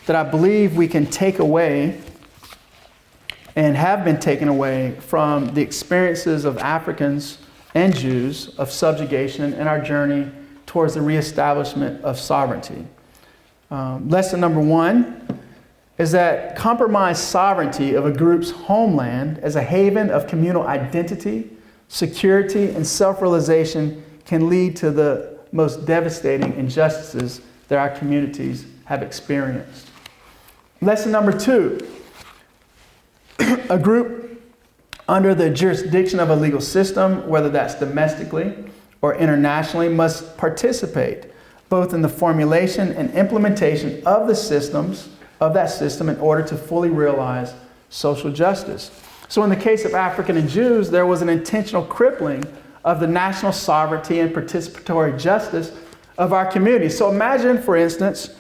that I believe we can take away and have been taken away from the experiences of Africans and Jews of subjugation and our journey towards the reestablishment of sovereignty. Lesson number one is that compromised sovereignty of a group's homeland as a haven of communal identity, security, and self-realization can lead to the most devastating injustices that our communities have experienced. Lesson number two, a group under the jurisdiction of a legal system, whether that's domestically or internationally, must participate both in the formulation and implementation of that system in order to fully realize social justice. So in the case of African and Jews, there was an intentional crippling of the national sovereignty and participatory justice of our community. So imagine, for instance,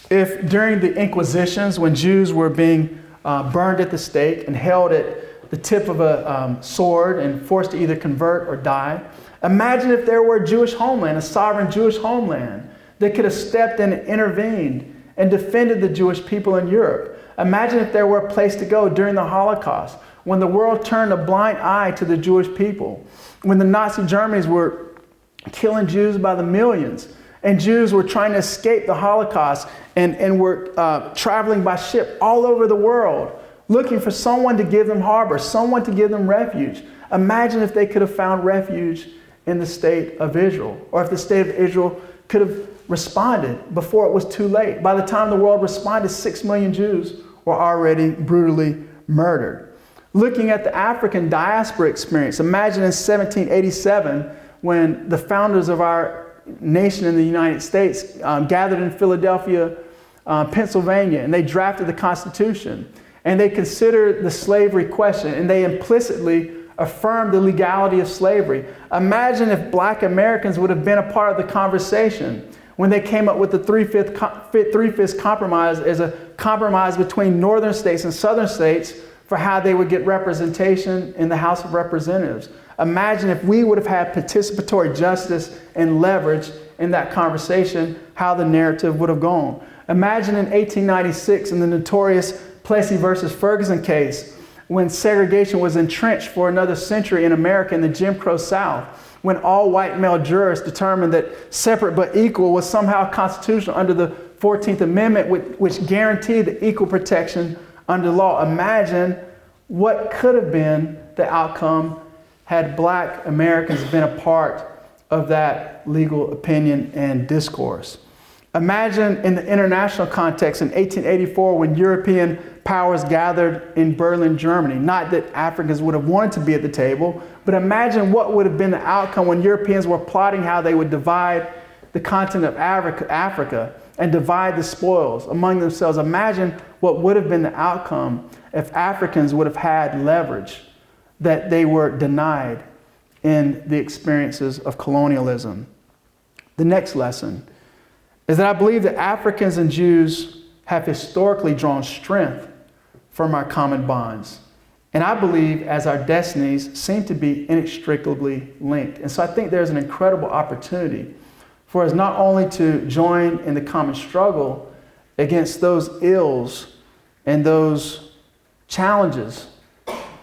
if during the Inquisitions, when Jews were being burned at the stake and held at the tip of a sword and forced to either convert or die, imagine if there were a Jewish homeland, a sovereign Jewish homeland that could have stepped in and intervened and defended the Jewish people in Europe. Imagine if there were a place to go during the Holocaust, when the world turned a blind eye to the Jewish people, when the Nazi Germans were killing Jews by the millions, and Jews were trying to escape the Holocaust and were traveling by ship all over the world, looking for someone to give them harbor, someone to give them refuge. Imagine if they could have found refuge in the state of Israel, or if the state of Israel could have responded before it was too late. By the time the world responded, 6 million Jews were already brutally murdered. Looking at the African diaspora experience, imagine in 1787 when the founders of our nation in the United States gathered in Philadelphia, Pennsylvania, and they drafted the Constitution. And they considered the slavery question, and they implicitly affirmed the legality of slavery. Imagine if Black Americans would have been a part of the conversation when they came up with the Three-Fifths Compromise as a compromise between northern states and southern states for how they would get representation in the House of Representatives. Imagine if we would have had participatory justice and leverage in that conversation, how the narrative would have gone. Imagine in 1896 in the notorious Plessy versus Ferguson case, when segregation was entrenched for another century in America in the Jim Crow South, when all white male jurors determined that separate but equal was somehow constitutional under the 14th Amendment, which guaranteed the equal protection under law. Imagine what could have been the outcome had Black Americans been a part of that legal opinion and discourse. Imagine in the international context in 1884 when European powers gathered in Berlin, Germany. Not that Africans would have wanted to be at the table, but imagine what would have been the outcome when Europeans were plotting how they would divide the continent of Africa. and divide the spoils among themselves. Imagine what would have been the outcome if Africans would have had leverage that they were denied in the experiences of colonialism. The next lesson is that I believe that Africans and Jews have historically drawn strength from our common bonds. And I believe as our destinies seem to be inextricably linked. And so I think there's an incredible opportunity for us not only to join in the common struggle against those ills and those challenges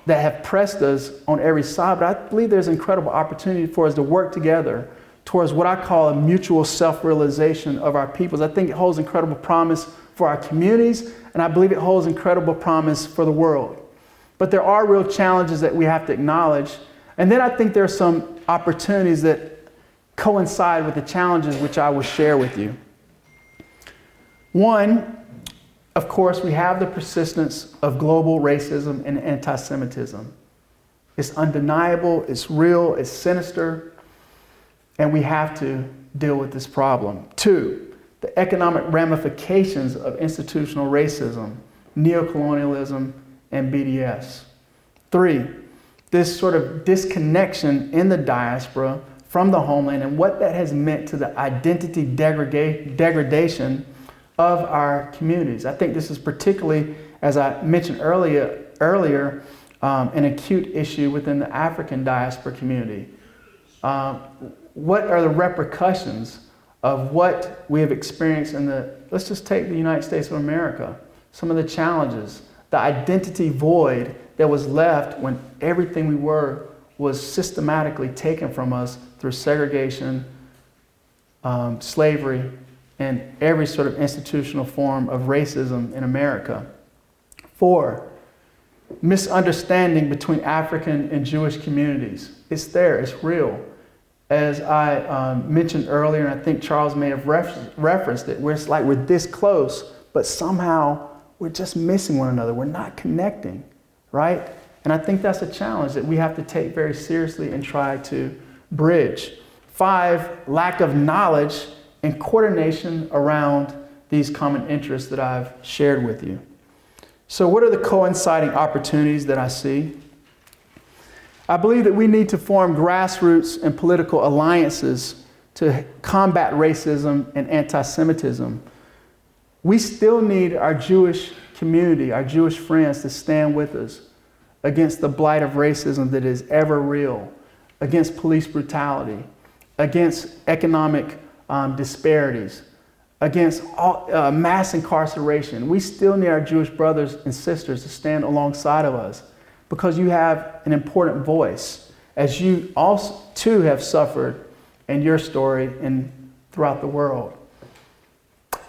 that have pressed us on every side, but I believe there's an incredible opportunity for us to work together towards what I call a mutual self-realization of our peoples. I think it holds incredible promise for our communities, and I believe it holds incredible promise for the world. But there are real challenges that we have to acknowledge. And then I think there are some opportunities that coincide with the challenges which I will share with you. One, of course, we have the persistence of global racism and anti-Semitism. It's undeniable, it's real, it's sinister, and we have to deal with this problem. Two, the economic ramifications of institutional racism, neocolonialism, and BDS. Three, this sort of disconnection in the diaspora from the homeland and what that has meant to the identity degradation of our communities. I think this is particularly, as I mentioned earlier, an acute issue within the African diaspora community. What are the repercussions of what we have experienced let's just take the United States of America, some of the challenges, the identity void that was left when everything we were was systematically taken from us through segregation, slavery, and every sort of institutional form of racism in America. Four, misunderstanding between African and Jewish communities. It's there, it's real. As I mentioned earlier, and I think Charles may have referenced it, where it's like we're this close, but somehow we're just missing one another. We're not connecting, right? And I think that's a challenge that we have to take very seriously and try to bridge. Five, lack of knowledge and coordination around these common interests that I've shared with you. So what are the coinciding opportunities that I see? I believe that we need to form grassroots and political alliances to combat racism and anti-Semitism. We still need our Jewish community, our Jewish friends to stand with us against the blight of racism that is ever real, against police brutality, against economic disparities, against mass incarceration. We still need our Jewish brothers and sisters to stand alongside of us because you have an important voice, as you also too have suffered in your story and throughout the world.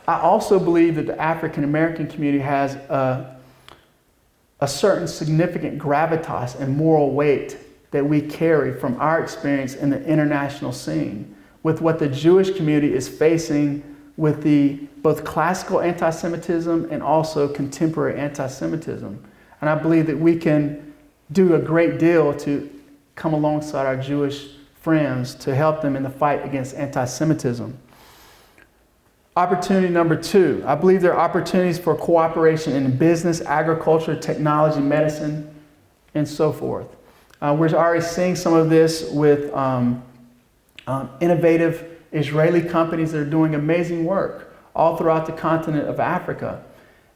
I also believe that the African American community has a certain significant gravitas and moral weight that we carry from our experience in the international scene with what the Jewish community is facing with the both classical anti-Semitism and also contemporary anti-Semitism. And I believe that we can do a great deal to come alongside our Jewish friends to help them in the fight against anti-Semitism. Opportunity number two, I believe there are opportunities for cooperation in business, agriculture, technology, medicine, and so forth. We're already seeing some of this with innovative Israeli companies that are doing amazing work all throughout the continent of Africa.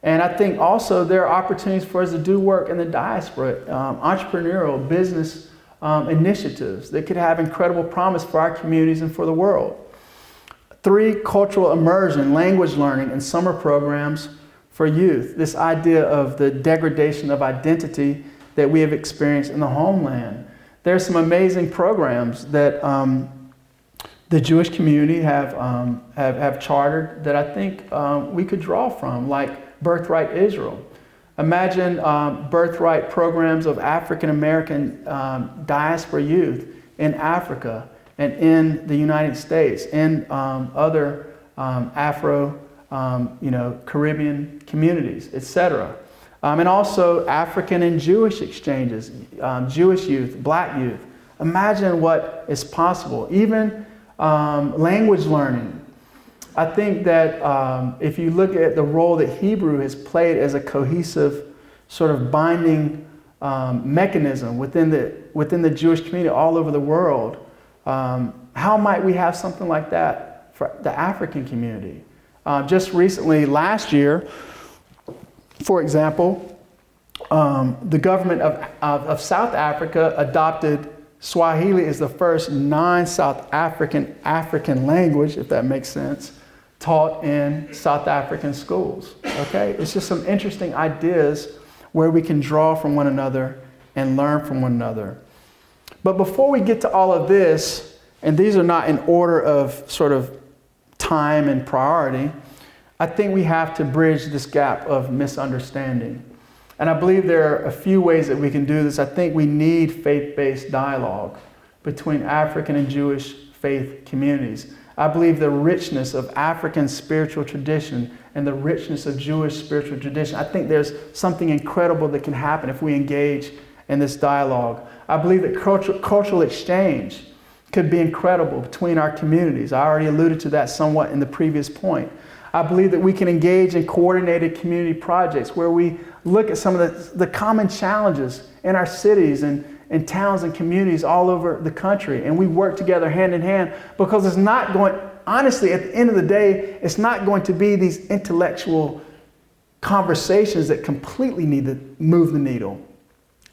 And I think also there are opportunities for us to do work in the diaspora, entrepreneurial business initiatives that could have incredible promise for our communities and for the world. Three, cultural immersion, language learning, and summer programs for youth. This idea of the degradation of identity that we have experienced in the homeland. There are some amazing programs that the Jewish community have chartered that I think we could draw from, like Birthright Israel. Imagine birthright programs of African American diaspora youth in Africa and in the United States, in other Afro, Caribbean communities, etc. And also African and Jewish exchanges, Jewish youth, Black youth. Imagine what is possible. Even language learning, I think that if you look at the role that Hebrew has played as a cohesive sort of binding mechanism within the Jewish community all over the world, how might we have something like that for the African community? Just recently, last year, for example, the government of South Africa adopted Swahili as the first non-South African language, if that makes sense, taught in South African schools. Okay, it's just some interesting ideas where we can draw from one another and learn from one another. But before we get to all of this, and these are not in order of sort of time and priority, I think we have to bridge this gap of misunderstanding. And I believe there are a few ways that we can do this. I think we need faith-based dialogue between African and Jewish faith communities. I believe the richness of African spiritual tradition and the richness of Jewish spiritual tradition, I think there's something incredible that can happen if we engage in this dialogue. I believe that cultural exchange could be incredible between our communities. I already alluded to that somewhat in the previous point. I believe that we can engage in coordinated community projects where we look at some of the common challenges in our cities and towns and communities all over the country. And we work together hand in hand, because it's not going, honestly, at the end of the day, it's not going to be these intellectual conversations that completely need to move the needle.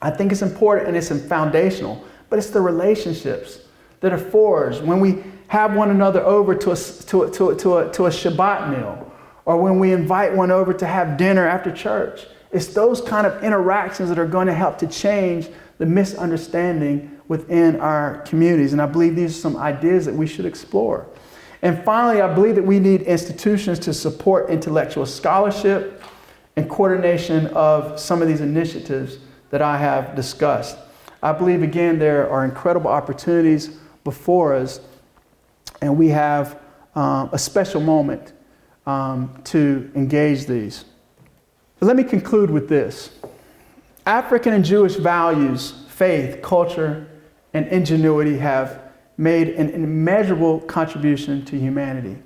I think it's important and it's foundational, but it's the relationships that are forged when we have one another over to a Shabbat meal, or when we invite one over to have dinner after church. It's those kind of interactions that are going to help to change the misunderstanding within our communities. And I believe these are some ideas that we should explore. And finally, I believe that we need institutions to support intellectual scholarship and coordination of some of these initiatives that I have discussed. I believe, again, there are incredible opportunities before us, and we have a special moment to engage these. But let me conclude with this. African and Jewish values, faith, culture, and ingenuity have made an immeasurable contribution to humanity.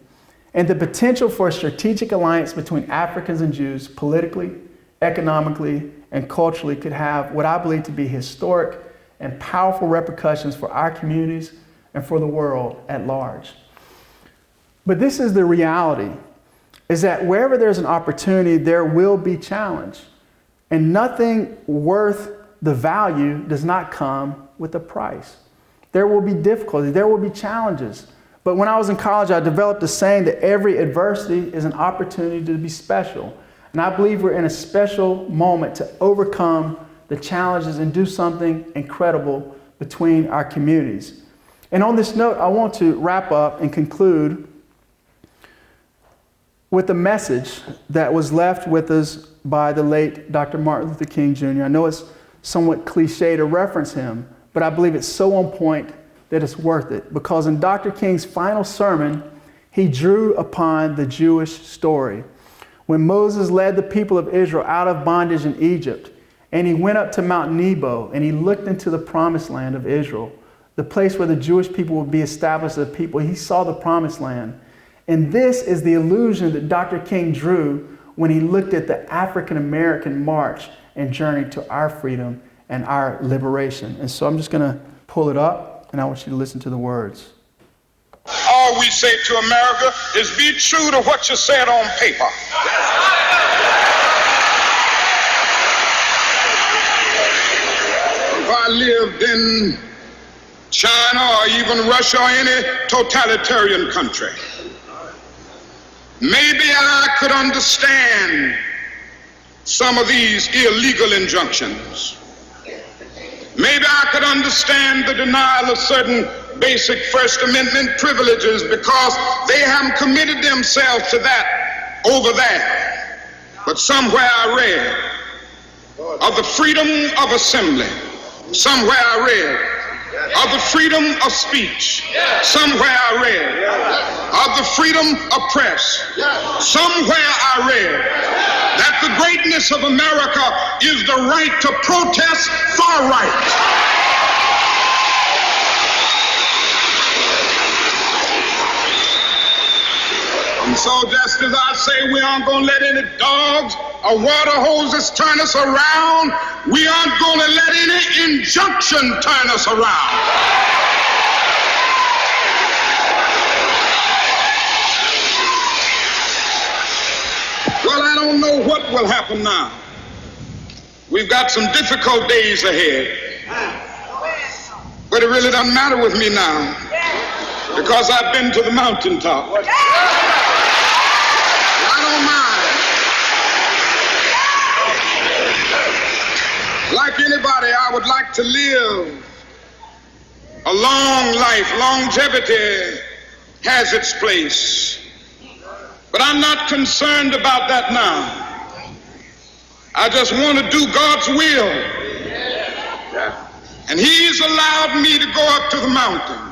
And the potential for a strategic alliance between Africans and Jews politically, economically, and culturally could have what I believe to be historic and powerful repercussions for our communities and for the world at large. But this is the reality, is that wherever there's an opportunity, there will be challenge. And nothing worth the value does not come with a price. There will be difficulty, there will be challenges. But when I was in college, I developed a saying that every adversity is an opportunity to be special. And I believe we're in a special moment to overcome the challenges and do something incredible between our communities. And on this note, I want to wrap up and conclude with a message that was left with us by the late Dr. Martin Luther King Jr. I know it's somewhat cliche to reference him, but I believe it's so on point that it's worth it. Because in Dr. King's final sermon, he drew upon the Jewish story. When Moses led the people of Israel out of bondage in Egypt, and he went up to Mount Nebo, and he looked into the promised land of Israel, the place where the Jewish people would be established as a people. He saw the promised land. And this is the illusion that Dr. King drew when he looked at the African-American march and journey to our freedom and our liberation. And so I'm just going to pull it up, and I want you to listen to the words. All we say to America is be true to what you said on paper. If I lived in China or even Russia or any totalitarian country, maybe I could understand some of these illegal injunctions. Maybe I could understand the denial of certain basic First Amendment privileges because they haven't committed themselves to that over there. But somewhere I read of the freedom of assembly. Somewhere I read of the freedom of speech. Somewhere I read of the freedom of press. Somewhere I read that the greatness of America is the right to protest far right. I'm And so just as I say we aren't going to let any dogs or water hoses turn us around, we aren't going to let any injunction turn us around. Well, I don't know what will happen now. We've got some difficult days ahead. But it really doesn't matter with me now, because I've been to the mountaintop. I don't mind. Like anybody, I would like to live a long life. Longevity has its place. But I'm not concerned about that now. I just want to do God's will. And He's allowed me to go up to the mountain.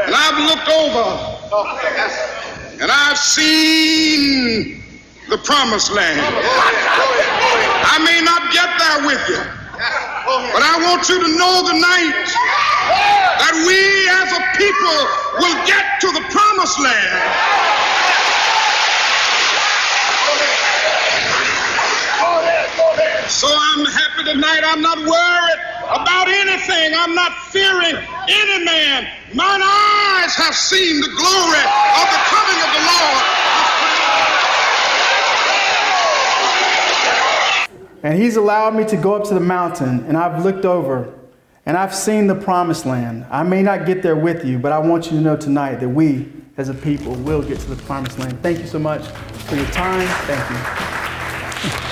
And I've looked over and I've seen the promised land. I may not get there with you, but I want you to know tonight that we as a people will get to the promised land. So I'm happy tonight. I'm not worried about anything. I'm not fearing any man. Mine eyes have seen the glory of the coming of the Lord. And He's allowed me to go up to the mountain, and I've looked over, and I've seen the promised land. I may not get there with you, but I want you to know tonight that we, as a people, will get to the promised land. Thank you so much for your time. Thank you.